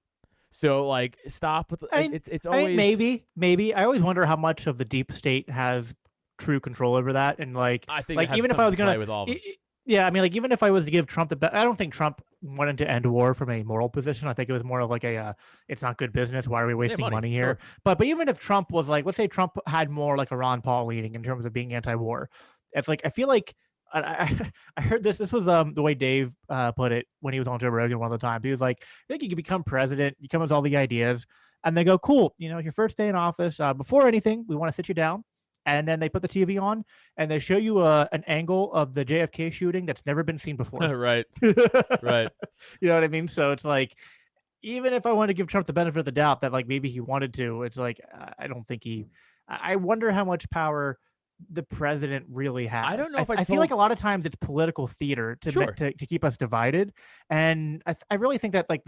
So, like, stop with it's always, I mean, maybe. I always wonder how much of the deep state has true control over that, and like, I think like, even if I was gonna with all of them. Yeah, I mean, like even if I was to give Trump I don't think Trump wanted to end war from a moral position. I think it was more of like it's not good business. Why are we wasting money here? Sure. But even if Trump was like, let's say Trump had more like a Ron Paul leaning in terms of being anti-war, it's like I feel like I heard this. This was the way Dave put it when he was on Joe Rogan one of the times. He was like, I think you can become president. You come with all the ideas, and they go, cool. Your first day in office. Before anything, we want to sit you down. And then they put the TV on and they show you an angle of the JFK shooting that's never been seen before. Right. Right. You know what I mean? So it's like, even if I want to give Trump the benefit of the doubt that like maybe he wanted to, it's like, I don't think I wonder how much power the president really has. I don't know if I feel like a lot of times it's political theater to keep us divided. And I really think that like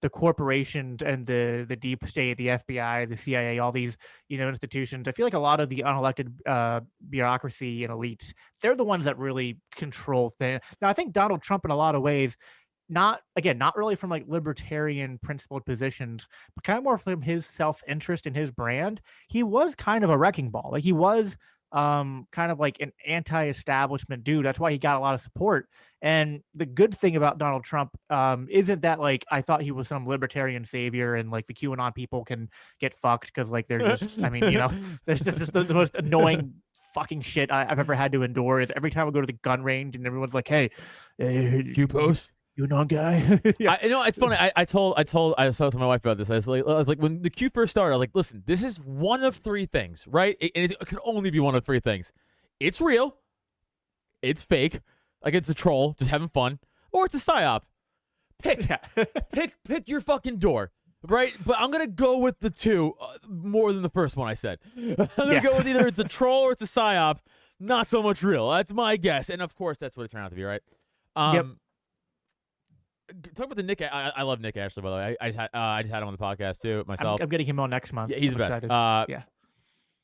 the corporations and the deep state, the FBI, the CIA, all these institutions. I feel like a lot of the unelected bureaucracy and elites, they're the ones that really control things. Now, I think Donald Trump, in a lot of ways, not really from like libertarian principled positions, but kind of more from his self-interest in his brand. He was kind of a wrecking ball. Like he was kind of like an anti-establishment dude. That's why he got a lot of support. And the good thing about Donald Trump isn't that like I thought he was some libertarian savior and like the QAnon people can get fucked because like they're just I mean there's just the most annoying fucking shit I've ever had to endure is every time I go to the gun range and everyone's like, hey, you post. You know, guy. Yeah. It's funny. I was talking to my wife about this. I was like, when the Q first started, I was like, listen, this is one of three things, right? And it can only be one of three things. It's real, it's fake, like it's a troll just having fun, or it's a psyop. Pick, pick your fucking door, right? But I'm gonna go with the two more than the first one I said. I'm gonna go with either it's a troll or it's a psyop. Not so much real. That's my guess, and of course, that's what it turned out to be, right? Yep. Talk about the Nick. I love Nick Ashley, by the way. I just had him on the podcast too myself. I'm getting him on next month. Yeah, he's the best. Yeah.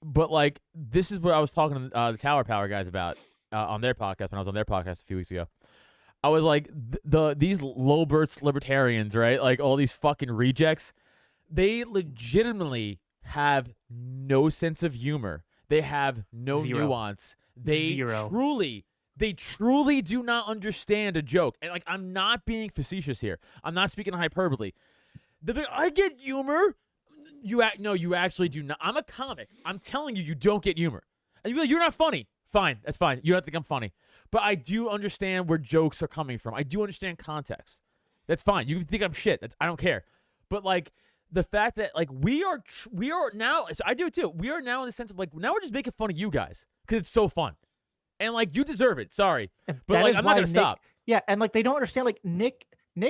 But like, this is what I was talking to the Tower Power guys about on their podcast when I was on their podcast a few weeks ago. I was like, these low-burst libertarians, right? Like all these fucking rejects, they legitimately have no sense of humor. They have no nuance. They truly do not understand a joke. And like, I'm not being facetious here. I'm not speaking hyperbole. I get humor. You actually do not. I'm a comic. I'm telling you, you don't get humor. And you're like, you're not funny. Fine, that's fine. You don't think I'm funny. But I do understand where jokes are coming from. I do understand context. That's fine. You can think I'm shit. I don't care. But like, the fact that like we are now, so I do too. We are now in the sense of like, now we're just making fun of you guys because it's so fun. And like, you deserve it. Sorry, but like, I'm not gonna stop. Yeah, and like, they don't understand. Like Nick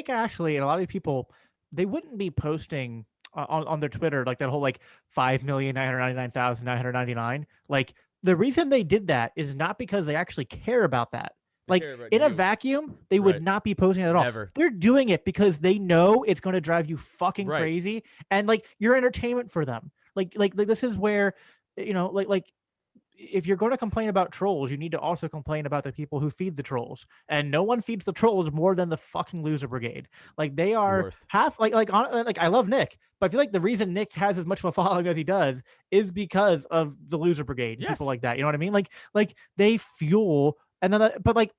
Ashley and a lot of these people, they wouldn't be posting on their Twitter like that whole like 5,999,999. Like the reason they did that is not because they actually care about that. Like in a vacuum, they would not be posting it at all. Never. They're doing it because they know it's going to drive you fucking crazy, and like you're entertainment for them. Like this is where like. If you're going to complain about trolls, you need to also complain about the people who feed the trolls. And no one feeds the trolls more than the fucking loser brigade. Like they are half like I love Nick, but I feel like the reason Nick has as much of a following as he does is because of the loser brigade. Yes. People like that. You know what I mean? Like they fuel, and then but like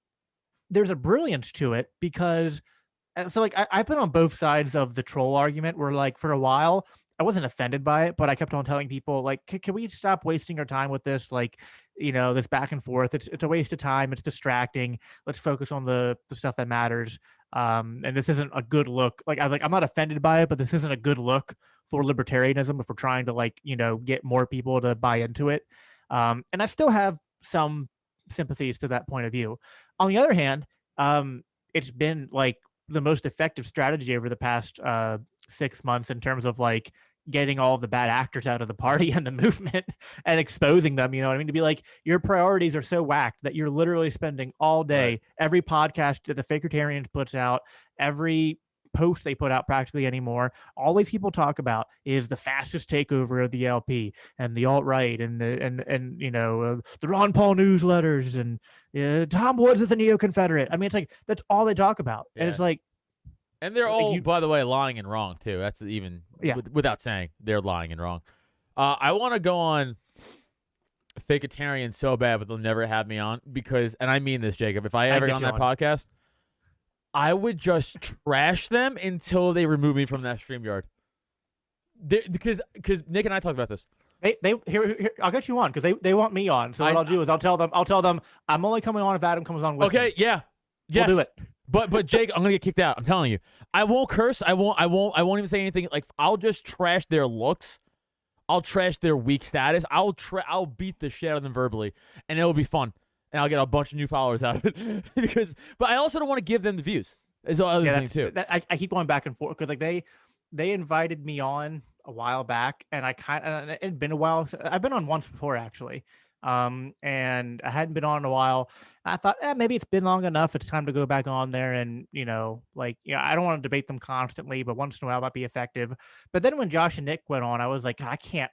there's a brilliance to it because so like I've been on both sides of the troll argument where like for a while I wasn't offended by it, but I kept on telling people like, can we stop wasting our time with this? Like, this back and forth. It's a waste of time. It's distracting. Let's focus on the stuff that matters. And this isn't a good look. Like I was like, I'm not offended by it, but this isn't a good look for libertarianism if we're trying to like, get more people to buy into it. And I still have some sympathies to that point of view. On the other hand, it's been like the most effective strategy over the past 6 months in terms of like getting all the bad actors out of the party and the movement and exposing them, you know what I mean? To be like, your priorities are so whacked that you're literally spending all day, every podcast that the Fakertarians puts out, every post they put out practically anymore, all these people talk about is the fastest takeover of the LP and the alt-right and the Ron Paul newsletters and Tom Woods is a neo-Confederate. I mean, it's like, that's all they talk about. And it's like, and they're all, by the way, lying and wrong too. That's even without saying they're lying and wrong. I want to go on faketarian so bad, but they'll never have me on because, and I mean this, Jacob, if I ever get on that podcast, I would just trash them until they remove me from that StreamYard. Because Nick and I talked about this. Here, I'll get you on because they want me on. So what I'll do is I'll tell them I'm only coming on if Adam comes on with me. Okay, yeah. Yes. We'll do it. But Jake, I'm gonna get kicked out. I'm telling you. I won't curse. I won't even say anything. Like, I'll just trash their looks. I'll trash their weak status. I'll beat the shit out of them verbally, and it'll be fun. And I'll get a bunch of new followers out of it. But I also don't want to give them the views. Is the other thing too. I keep going back and forth because like they invited me on a while back, and it had been a while. I've been on once before actually. And I hadn't been on in a while. I thought, maybe it's been long enough. It's time to go back on there. And, I don't want to debate them constantly, but once in a while might be effective. But then when Josh and Nick went on, I was like, I can't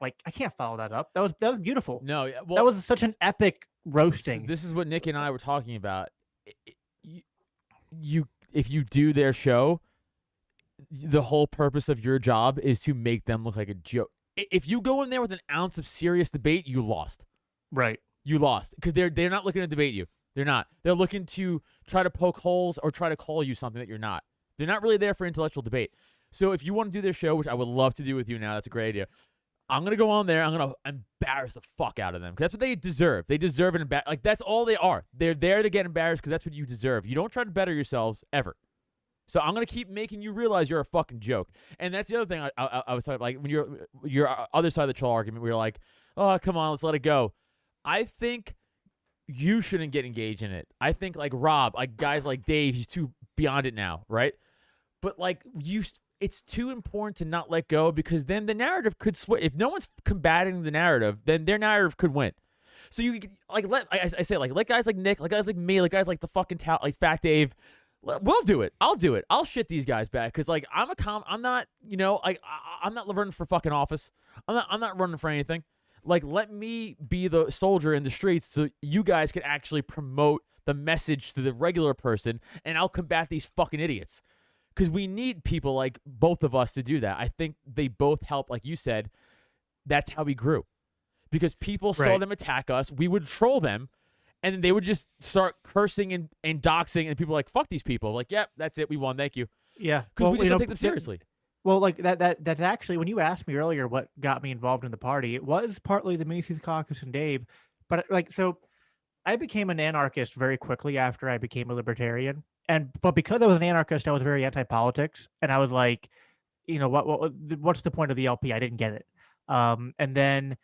follow that up. That was beautiful. No, well, that was such an epic roasting. So this is what Nick and I were talking about. If you do their show, the whole purpose of your job is to make them look like a joke. If you go in there with an ounce of serious debate, you lost. Right. You lost because they're not looking to debate you. They're not. They're looking to try to poke holes or try to call you something that you're not. They're not really there for intellectual debate. So if you want to do their show, which I would love to do with you now, that's a great idea. I'm going to go on there. I'm going to embarrass the fuck out of them. That's what they deserve. They deserve an embarrass. Like, that's all they are. They're there to get embarrassed because that's what you deserve. You don't try to better yourselves ever. So I'm going to keep making you realize you're a fucking joke. And that's the other thing I was talking about. Like, when your other side of the troll argument, where you're like, oh, come on, let's let it go. I think you shouldn't get engaged in it. I think like Rob, like guys like Dave, he's too beyond it now, right? But like it's too important to not let go because then the narrative could switch. If no one's combating the narrative, then their narrative could win. So you like let guys like Nick, like guys like me, like guys like the fucking like Fat Dave. We'll do it. I'll do it. I'll shit these guys back because like I'm not I'm not running for fucking office. I'm not running for anything. Like, let me be the soldier in the streets so you guys can actually promote the message to the regular person, and I'll combat these fucking idiots. Because we need people like both of us to do that. I think they both help, like you said. That's how we grew. Because people saw them attack us, we would troll them, and then they would just start cursing and doxing, and people were like, fuck these people. Like, yep, that's it, we won, thank you. Yeah. Because we just don't take them seriously. Well, like that actually, when you asked me earlier what got me involved in the party, it was partly the Mises Caucus and Dave. But so I became an anarchist very quickly after I became a libertarian. But because I was an anarchist, I was very anti-politics. And I was like, what's the point of the LP? I didn't get it. And then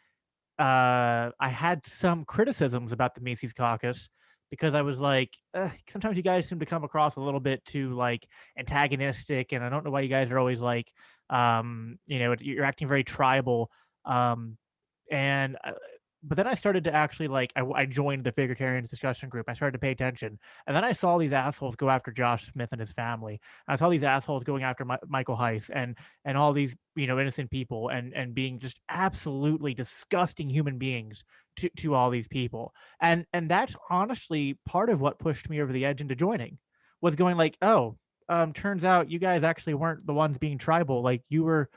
I had some criticisms about the Mises Caucus because I was like, sometimes you guys seem to come across a little bit too like antagonistic, and I don't know why you guys are always like, you're acting very tribal. But then I started to actually I joined the Vegetarians discussion group. I started to pay attention, and then I saw these assholes go after Josh Smith and his family. I saw these assholes going after Michael Heiss and all these innocent people and being just absolutely disgusting human beings to all these people. And that's honestly part of what pushed me over the edge into joining, was going like, turns out you guys actually weren't the ones being tribal. Like you were.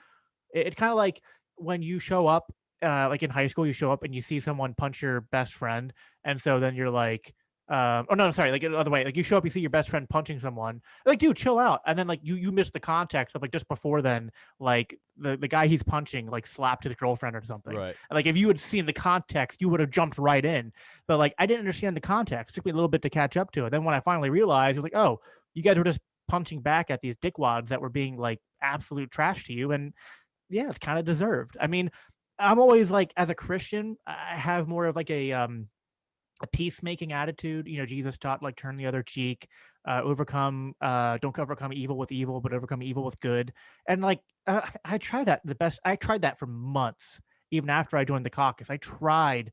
It's kind of like when you show up. Like in high school, you show up and you see someone punch your best friend, and so then you're like, like the other way, like you show up, you see your best friend punching someone, like, dude, chill out, and then like you miss the context of like just before then, like the guy he's punching like slapped his girlfriend or something, right? And, like if you had seen the context, you would have jumped right in, but like I didn't understand the context. It took me a little bit to catch up to it. Then when I finally realized, I was like, oh, you guys were just punching back at these dickwads that were being like absolute trash to you, and yeah, it's kind of deserved. I mean, I'm always like, as a Christian, I have more of like a peacemaking attitude. Jesus taught like turn the other cheek, don't overcome evil with evil, but overcome evil with good. And like I tried that I tried that for months, even after I joined the caucus. I tried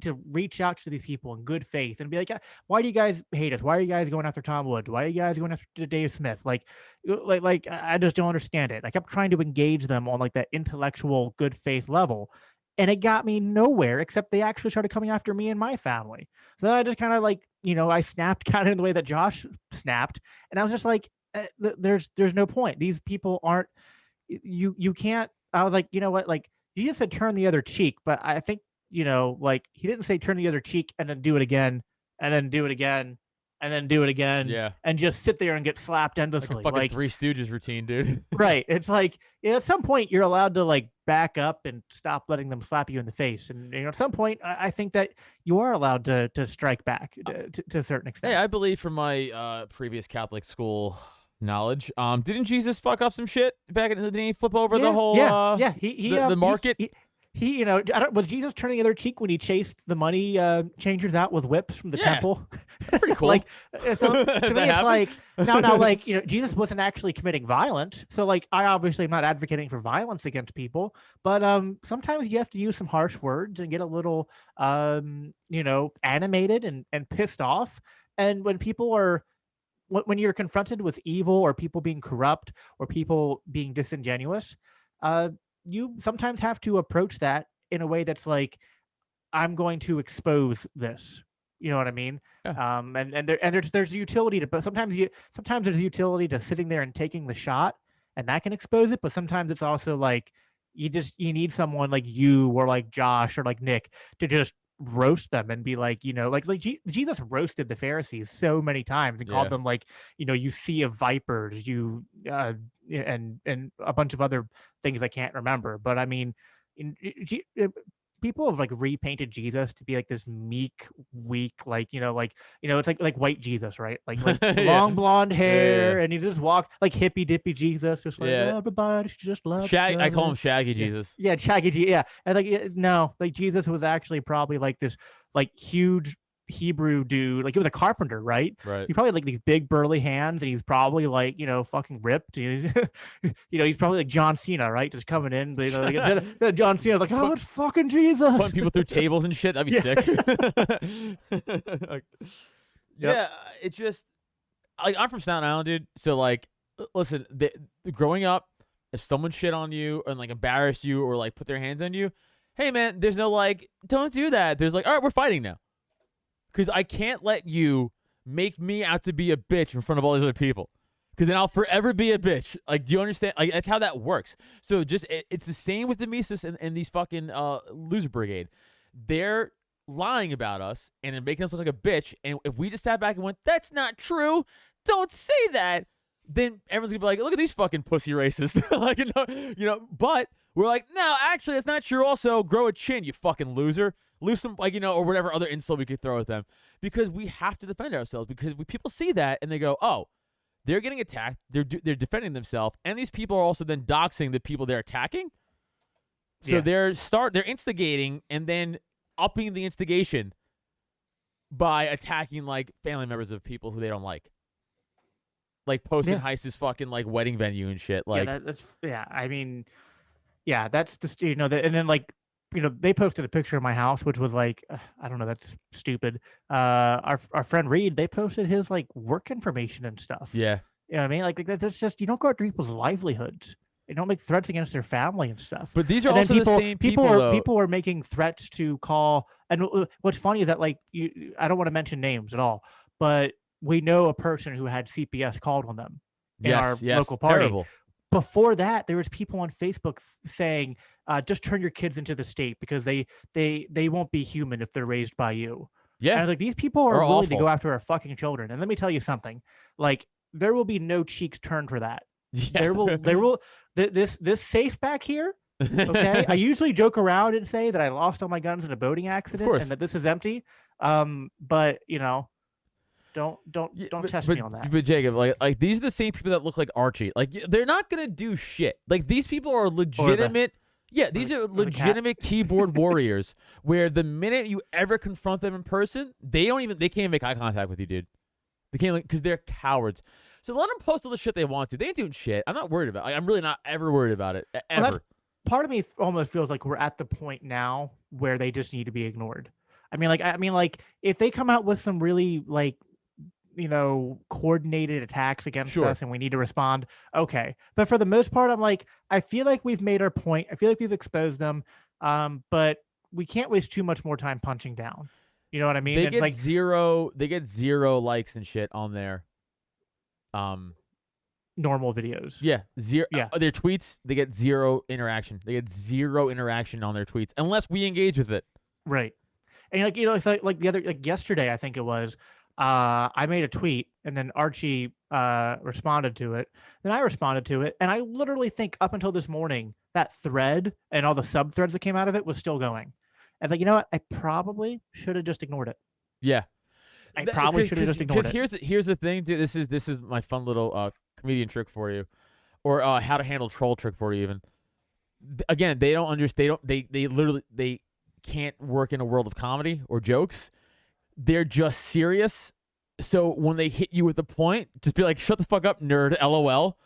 to reach out to these people in good faith and be like, why do you guys hate us? Why are you guys going after Tom Woods? Why are you guys going after Dave Smith? Like I just don't understand it. I kept trying to engage them on like that intellectual good faith level, and it got me nowhere, except they actually started coming after me and my family. So then I just kind of like, I snapped kind of in the way that Josh snapped. And I was just like, there's no point. These people aren't, you can't, I was like, you know what? Like you just said, turn the other cheek, but I think like he didn't say turn the other cheek and then do it again and then do it again and then do it again Yeah. and just sit there and get slapped Like endlessly. a fucking Three Stooges routine, dude. Right. It's like, at some point you're allowed to like back up and stop letting them slap you in the face. And at some point, I think that you are allowed to strike back to a certain extent. Hey, I believe from my previous Catholic school knowledge, didn't Jesus fuck up some shit back in the day? Flip over the whole the market. He was Jesus turning the other cheek when he chased the money changers out with whips from the temple? Pretty cool. Like, so to me, it's like now, like Jesus wasn't actually committing violence. So like, I obviously am not advocating for violence against people, but sometimes you have to use some harsh words and get a little animated and pissed off. And when people are when you're confronted with evil or people being corrupt or people being disingenuous, you sometimes have to approach that in a way that's like, I'm going to expose this. You know what I mean? Yeah. And there's utility to, but sometimes there's utility to sitting there and taking the shot, and that can expose it. But sometimes it's also like you need someone like you or like Josh or like Nick to just roast them and be like, Jesus roasted the Pharisees so many times and called them like, you sea of vipers, and a bunch of other things I can't remember. But I mean, people have like repainted Jesus to be like this meek, weak, it's like white Jesus, right? Like long blonde hair, and he just walk like hippy dippy Jesus, just like everybody should just love. I call him Shaggy Jesus. Yeah, Shaggy Jesus. Yeah, and like no, like Jesus was actually probably like this like huge Hebrew dude, like he was a carpenter, right? Right. He probably had like these big burly hands, and he's probably like fucking ripped. He's probably like John Cena, right? Just coming in, but like instead of John Cena, like it's fucking Jesus, putting people through tables and shit. That'd be sick. Yeah, it's just like I'm from Staten Island, dude. So like, listen, growing up, if someone shit on you and like embarrass you or like put their hands on you, hey man, there's no like, don't do that. There's like, all right, we're fighting now. Because I can't let you make me out to be a bitch in front of all these other people. Because then I'll forever be a bitch. Like, do you understand? Like, that's how that works. So just, it's the same with the Mises and these fucking loser brigade. They're lying about us and they're making us look like a bitch. And if we just sat back and went, that's not true, don't say that, then everyone's going to be like, look at these fucking pussy racists. Like, but we're like, no, actually, that's not true. Also, grow a chin, you fucking loser. Lose some, or whatever other insult we could throw at them, because we have to defend ourselves. Because people see that and they go, "Oh, they're getting attacked. They're defending themselves, and these people are also then doxing the people they're attacking. So they're instigating and then upping the instigation by attacking like family members of people who they don't like posting Heist's fucking like wedding venue and shit. Like that's just and then like. They posted a picture of my house, which was like, I don't know, that's stupid. Our friend Reed, they posted his like work information and stuff. Yeah. You know what I mean? Like that's just, you don't go after people's livelihoods. You don't make threats against their family and stuff. But these are also the same people. People are making threats to call. And what's funny is that like, I don't want to mention names at all, but we know a person who had CPS called on them in our local party. Terrible. Before that, there was people on Facebook saying, just turn your kids into the state because they won't be human if they're raised by you. Yeah. And I was like, these people are willing to awful. go after our fucking children. And let me tell you something, like there will be no cheeks turned for that. Yeah. This safe back here. Okay. I usually joke around and say that I lost all my guns in a boating accident and that this is empty. But don't test me on that. But Jacob, like these are the same people that look like Archie. Like they're not gonna do shit. Like these people are legitimate. These are legitimate keyboard warriors. Where the minute you ever confront them in person, they can't make eye contact with you, dude. They can't, because they're cowards. So let them post all the shit they want to. They ain't doing shit. I'm not worried about it. I'm really not ever worried about it ever. Well, part of me almost feels like we're at the point now where they just need to be ignored. I mean, like if they come out with some really like, coordinated attacks against us and we need to respond, okay. But for the most part, I'm like, I feel like we've made our point. I feel like we've exposed them, but we can't waste too much more time punching down. You know what I mean? They get zero likes and shit on their normal videos. Yeah, zero. Yeah, their tweets, they get zero interaction. They get zero interaction on their tweets unless we engage with it. Right. And it's like the other, like yesterday, I think it was, I made a tweet and then Archie responded to it. Then I responded to it. And I literally think up until this morning, that thread and all the sub threads that came out of it was still going. And like, you know what? I probably should have just ignored it. Yeah. I probably should have just ignored it. Because here's the thing, dude. This is my fun little comedian trick for you, or how to handle troll trick for you. Even again, they don't understand. They literally they can't work in a world of comedy or jokes. They're just serious. So when they hit you with a point, just be like, "Shut the fuck up, nerd." LOL.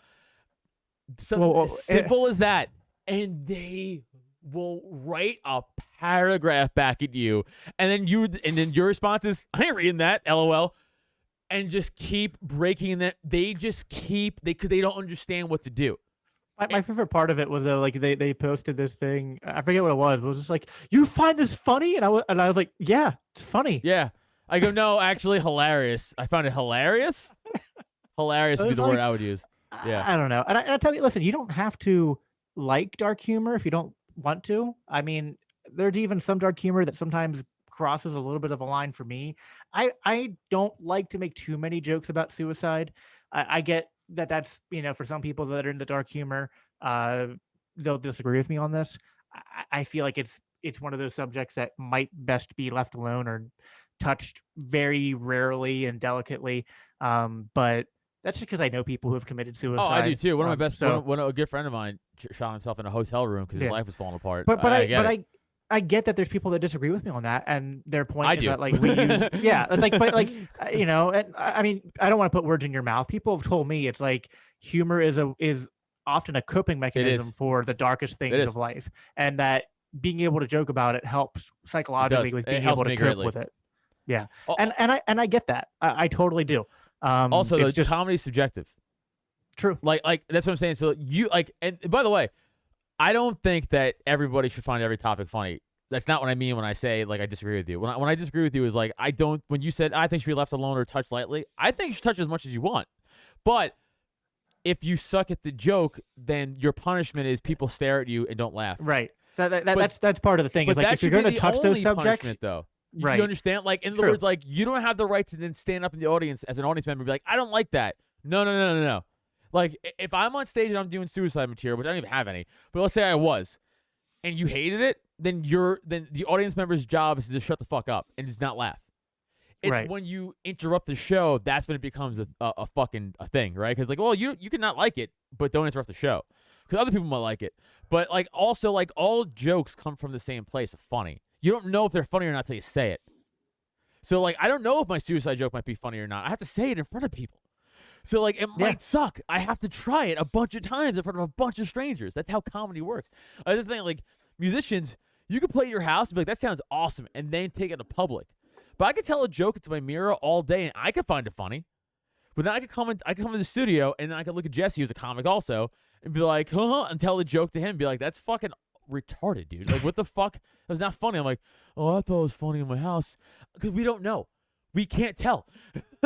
So simple as that, and they will write a paragraph back at you, and then your response is, "I ain't reading that." LOL. And just keep breaking that. They just keep because they don't understand what to do. My favorite part of it was like they posted this thing. I forget what it was. But it was just like, "You find this funny?" And I was like, "Yeah, it's funny." Yeah. I go, "No, actually, hilarious." I found it hilarious. Hilarious would be the word I would use. Yeah. I don't know. And I tell you, listen, you don't have to like dark humor if you don't want to. I mean, there's even some dark humor that sometimes crosses a little bit of a line for me. I don't like to make too many jokes about suicide. I get that's for some people that are in the dark humor, they'll disagree with me on this. I feel like it's one of those subjects that might best be left alone or touched very rarely and delicately. But that's just because I know people who have committed suicide. Oh, I do too. One of my best, one a good friend of mine shot himself in a hotel room because his life was falling apart. But I get that there's people that disagree with me on that, and their point is that like we use it's like, but like and I mean, I don't want to put words in your mouth. People have told me it's like humor is often a coping mechanism for the darkest things of life, and that being able to joke about it helps psychologically with being able to cope with it. Yeah, and I get that. I totally do. Also, comedy is subjective. True. Like that's what I'm saying. So you and by the way, I don't think that everybody should find every topic funny. That's not what I mean when I say like I disagree with you. When I disagree with you is like I don't. When you said I think should be left alone or touched lightly, I think you should touch as much as you want. But if you suck at the joke, then your punishment is people stare at you and don't laugh. Right. So that's part of the thing. Is like if you're going to touch those subjects, though. You understand? Like in other words, like you don't have the right to then stand up in the audience as an audience member and be like, I don't like that. No. Like, if I'm on stage and I'm doing suicide material, which I don't even have any, but let's say I was, and you hated it, then the audience member's job is to just shut the fuck up and just not laugh. It's when you interrupt the show, that's when it becomes a fucking thing, right? Because like, well, you can not like it, but don't interrupt the show. Because other people might like it. But like also, like all jokes come from the same place of funny. You don't know if they're funny or not until you say it. So like, I don't know if my suicide joke might be funny or not. I have to say it in front of people. So, like, it might suck. I have to try it a bunch of times in front of a bunch of strangers. That's how comedy works. Other thing, like, musicians, you can play at your house and be like, that sounds awesome, and then take it to public. But I could tell a joke into my mirror all day, and I could find it funny. But then I could come in the studio, and then I could look at Jesse, who's a comic also, and be like, and tell the joke to him, be like, that's fucking retarded, dude. Like, what the fuck? That was not funny. I'm like, oh, I thought it was funny in my house. Because we don't know. We can't tell,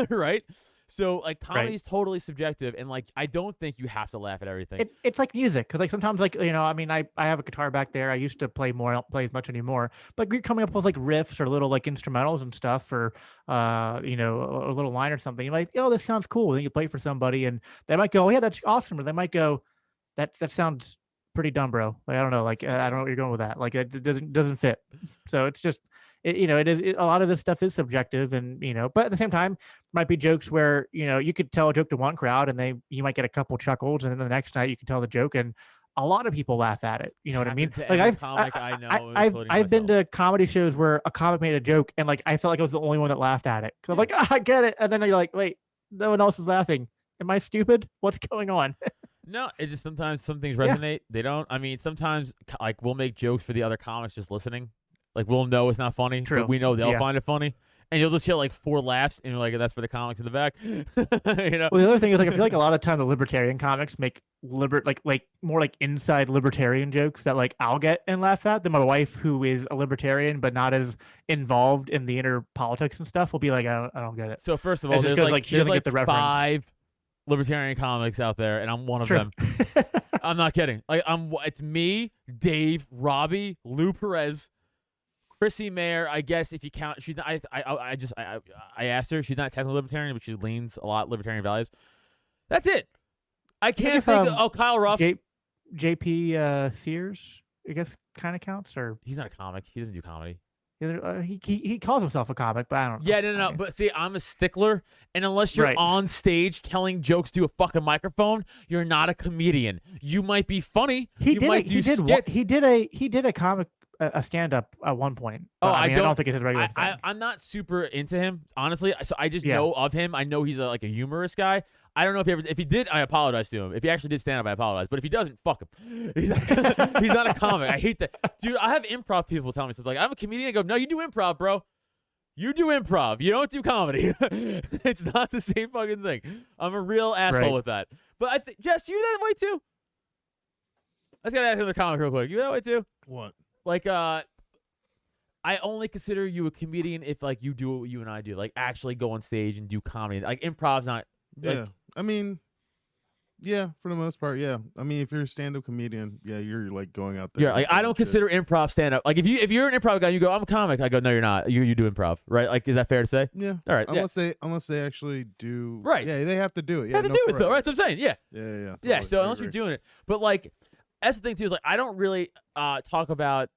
right? So, like, comedy is totally subjective, and, like, I don't think you have to laugh at everything. It's like music, because, like, sometimes, like, I mean, I have a guitar back there. I used to play more. I don't play as much anymore. But you're coming up with, like, riffs or little, like, instrumentals and stuff for, a little line or something. You're like, oh, this sounds cool. And then you play it for somebody, and they might go, oh, yeah, that's awesome. Or they might go, that sounds pretty dumb, bro. Like, I don't know. Like, I don't know what you're going with that. Like, it doesn't fit. So it's just... a lot of this stuff is subjective, and but at the same time, might be jokes where you could tell a joke to one crowd, and you might get a couple chuckles, and then the next night you can tell the joke, and a lot of people laugh at it. You know what I mean? Like I've been to comedy shows where a comic made a joke, and like I felt like I was the only one that laughed at it. Cause I'm like, I get it, and then you're like, wait, no one else is laughing. Am I stupid? What's going on? No, it's just sometimes some things resonate. They don't. I mean, sometimes like we'll make jokes for the other comics just listening. Like, we'll know it's not funny, but we know they'll find it funny. And you'll just hear, like, 4 laughs, and you're like, that's for the comics in the back. Well, the other thing is, like, I feel like a lot of time the libertarian comics make like more like inside libertarian jokes that, like, I'll get and laugh at. Then my wife, who is a libertarian but not as involved in the inner politics and stuff, will be like, I don't get it. So, first of all, there's like 5 libertarian comics out there, and I'm one of them. I'm not kidding. Like, it's me, Dave, Robbie, Lou Perez, Chrissy Mayer, I guess if you count, she's not. I asked her. She's not technically libertarian, but she leans a lot libertarian values. That's it. I can't think. Kyle Ruff. J.P. Sears, I guess, kind of counts, or he's not a comic. He doesn't do comedy. He calls himself a comic, but I don't know. Yeah, no. But see, I'm a stickler, and unless you're on stage telling jokes to a fucking microphone, you're not a comedian. You might be funny. He did a comic, a stand up at one point. I don't think it's his regular thing. I'm not super into him, honestly. So I just know of him. I know he's like a humorous guy. I don't know if he did. I apologize to him. If he actually did stand up, I apologize. But if he doesn't, fuck him. He's not a comic. I hate that, dude. I have improv people tell me stuff like, "I'm a comedian." I go, "No, you do improv, bro. You do improv. You don't do comedy. It's not the same fucking thing." I'm a real asshole with that. But I think, Jess, you that way too? I just gotta ask another comic real quick. You that way too? What? Like, I only consider you a comedian if like you do what you and I do, like actually go on stage and do comedy. Like improv's not. Like, yeah, I mean, yeah, for the most part, yeah. I mean, if you're a stand-up comedian, yeah, you're like going out there. Yeah, like I don't consider improv stand-up. Like if you're an improv guy, you go, "I'm a comic." I go, "No, you're not. You do improv, right?" Like, is that fair to say? Yeah. All right. Unless they actually do. Right. Yeah, they have to do it. Yeah, have to do it though. Right. That's what I'm saying. Yeah. Yeah. Yeah. Totally. So unless you're doing it, but like that's the thing too is like I don't really talk about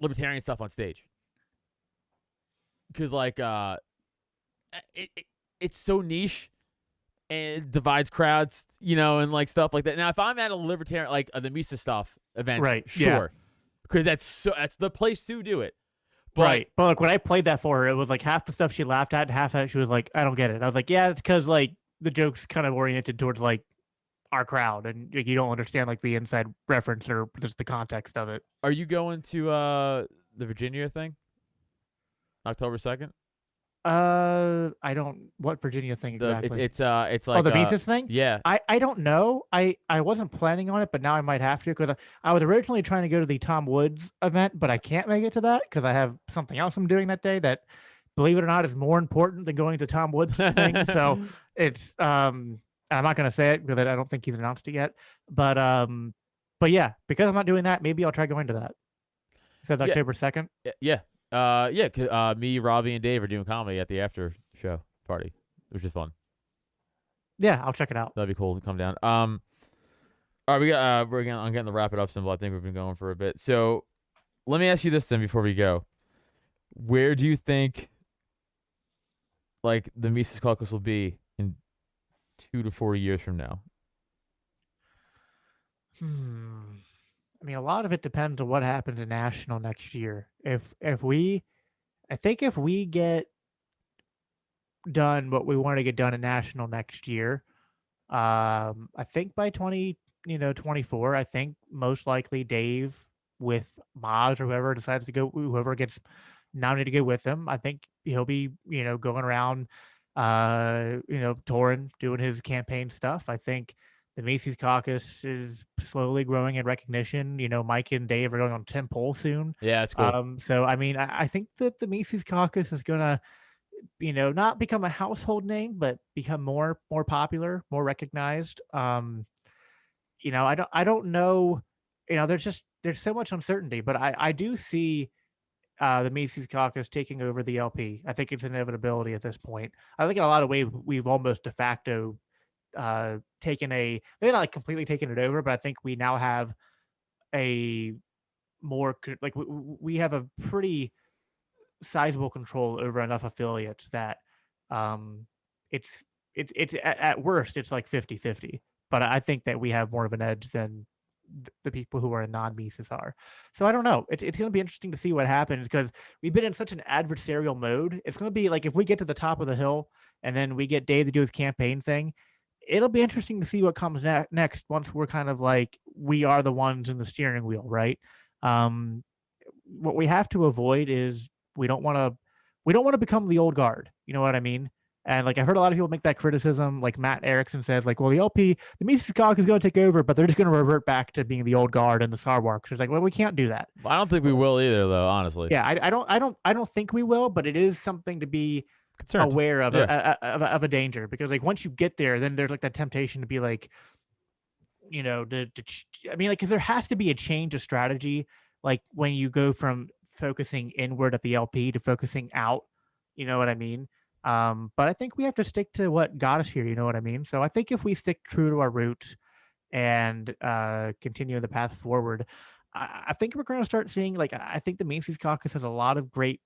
libertarian stuff on stage because like it's so niche and it divides crowds, you know, and like stuff like that. Now, if I'm at a libertarian, like the Mises stuff event, sure, because that's the place to do it. But, But like when I played that for her, it was like half the stuff she laughed at, and half that she was like, "I don't get it." I was like, "Yeah, it's because like the joke's kind of oriented towards like our crowd, and like, you don't understand like the inside reference or just the context of it." Are you going to the Virginia thing, October 2nd? I don't. What Virginia thing exactly? It's like the Mises thing. Yeah. I don't know. I wasn't planning on it, but now I might have to because I was originally trying to go to the Tom Woods event, but I can't make it to that because I have something else I'm doing that day that, believe it or not, is more important than going to Tom Woods thing. So it's I'm not gonna say it because I don't think he's announced it yet. But yeah, because I'm not doing that, maybe I'll try going to that. You said October 2nd? Yeah. Me, Robbie, and Dave are doing comedy at the after show party, which is fun. Yeah, I'll check it out. That'd be cool to come down. All right, I'm getting the wrap it up symbol. I think we've been going for a bit. So let me ask you this then before we go. Where do you think like the Mises Caucus will be in 2 to 4 years from now? I mean, a lot of it depends on what happens in national next year. If we get done what we want to get done in national next year, I think by 2024, I think most likely Dave with Maz or whoever decides to go, whoever gets nominated to go with him, I think he'll be going around, touring, doing his campaign stuff. I think the Mises Caucus is slowly growing in recognition. Mike and Dave are going on 10 poll soon. Yeah, it's cool. So, I mean, I think that the Mises Caucus is going to, not become a household name, but become more popular, more recognized. I don't know. There's so much uncertainty, but I do see the Mises Caucus taking over the LP. I think it's an inevitability at this point. I think in a lot of ways we've almost de facto maybe not like completely taken it over, but I think we now have a more like we have a pretty sizable control over enough affiliates that it's at worst it's like 50-50, but I think that we have more of an edge than the people who are in non-Mises are. So I don't know. It's going to be interesting to see what happens because we've been in such an adversarial mode. It's going to be like if we get to the top of the hill and then we get Dave to do his campaign thing, it'll be interesting to see what comes next once we're kind of like we are the ones in the steering wheel, right? What we have to avoid is we don't want to become the old guard. You know what I mean? And like I've heard a lot of people make that criticism. Like Matt Erickson says, like, well, the Mises Caucus is going to take over, but they're just going to revert back to being the old guard and the Sarwarks. It's like, well, we can't do that. I don't think we will either, though. Honestly. Yeah, I don't think we will, but it is something to be concerned, aware of, of a danger, because like once you get there, then there's like that temptation to be like, because there has to be a change of strategy like when you go from focusing inward at the LP to focusing out, you know what I mean? But I think we have to stick to what got us here, you know what I mean? So I think if we stick true to our roots and continue the path forward, I think we're going to start seeing, like, I think the Mises Caucus has a lot of great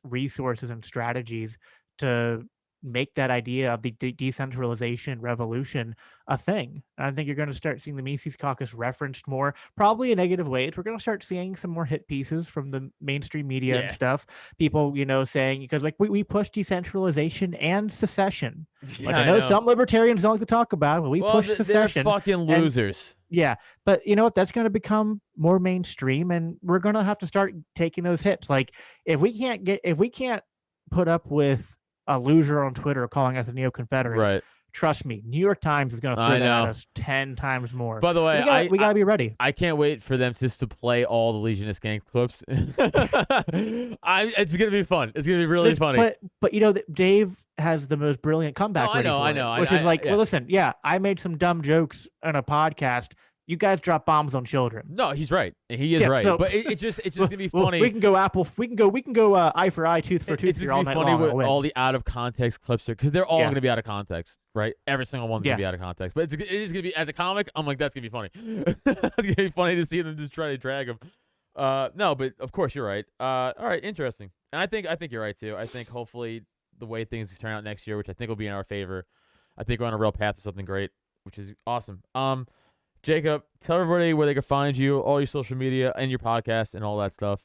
resources and strategies to make that idea of the decentralization revolution a thing. And I think you're going to start seeing the Mises Caucus referenced more, probably in negative ways. We're going to start seeing some more hit pieces from the mainstream media and stuff. People, saying, because like we push decentralization and secession. Yeah, Like I know some libertarians don't like to talk about it, but we push secession. They're fucking losers. Yeah, but you know what? That's going to become more mainstream, and we're going to have to start taking those hits. Like if we can't put up with a loser on Twitter calling us a neo-Confederate, Right. trust me, New York Times is going to throw that at us 10 times more. By the way, we got to be ready. I can't wait for them just to play all the Legionist Gang clips. It's going to be fun. It's going to be really funny. But Dave has the most brilliant comeback. I know. Which is like, well, listen, I made some dumb jokes on a podcast. You guys drop bombs on children. No, he's right. He is right. So, but it's just gonna be funny. We can go eye for eye, tooth for tooth. It's just gonna be funny with all the out of context clips because they're all gonna be out of context, right? Every single one's gonna be out of context. But it is gonna be, as a comic, I'm like, that's gonna be funny. It's gonna be funny to see them just try to drag him. No, but of course you're right. All right, interesting. And I think you're right too. I think hopefully the way things turn out next year, which I think will be in our favor, I think we're on a real path to something great, which is awesome. Jacob, tell everybody where they can find you, all your social media, and your podcast, and all that stuff.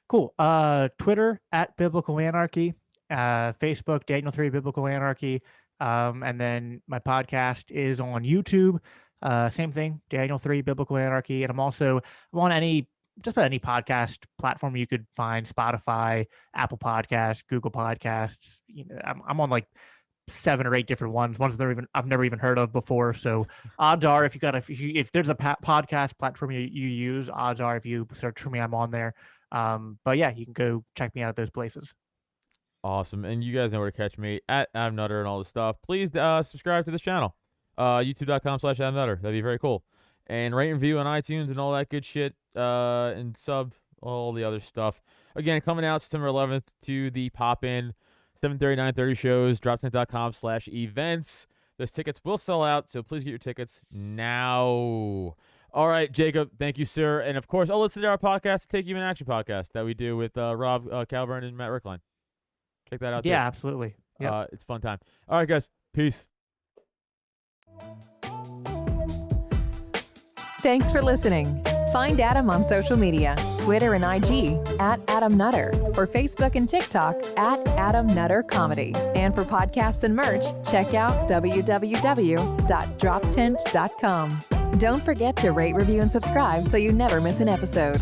Cool. Twitter at Biblical Anarchy, Facebook Daniel3 Biblical Anarchy, and then my podcast is on YouTube. Same thing, Daniel3 Biblical Anarchy, and I'm on just about any podcast platform you could find: Spotify, Apple Podcasts, Google Podcasts. I'm on like 7 or 8 different ones that I've never even heard of before. So odds are if there's a podcast platform you use, odds are if you search for me, I'm on there. But yeah, you can go check me out at those places. Awesome. And you guys know where to catch me at Adam Nutter and all this stuff. Please subscribe to this channel, youtube.com/AdamNutter. That'd be very cool. And rate and review on iTunes and all that good shit, and sub all the other stuff. Again, coming out September 11th to the Pop-In 7:30, 9:30 shows, droptent.com/events. Those tickets will sell out, so please get your tickets now. All right, Jacob, thank you, sir. And, of course, I'll listen to our podcast, Take Human Action podcast, that we do with Rob Calburn and Matt Rickline. Check that out, too. Yeah, absolutely. Yep. It's a fun time. All right, guys. Peace. Thanks for listening. Find Adam on social media, Twitter and IG at Adam Nutter, or Facebook and TikTok at Adam Nutter Comedy. And for podcasts and merch, check out www.droptent.com. Don't forget to rate, review, and subscribe so you never miss an episode.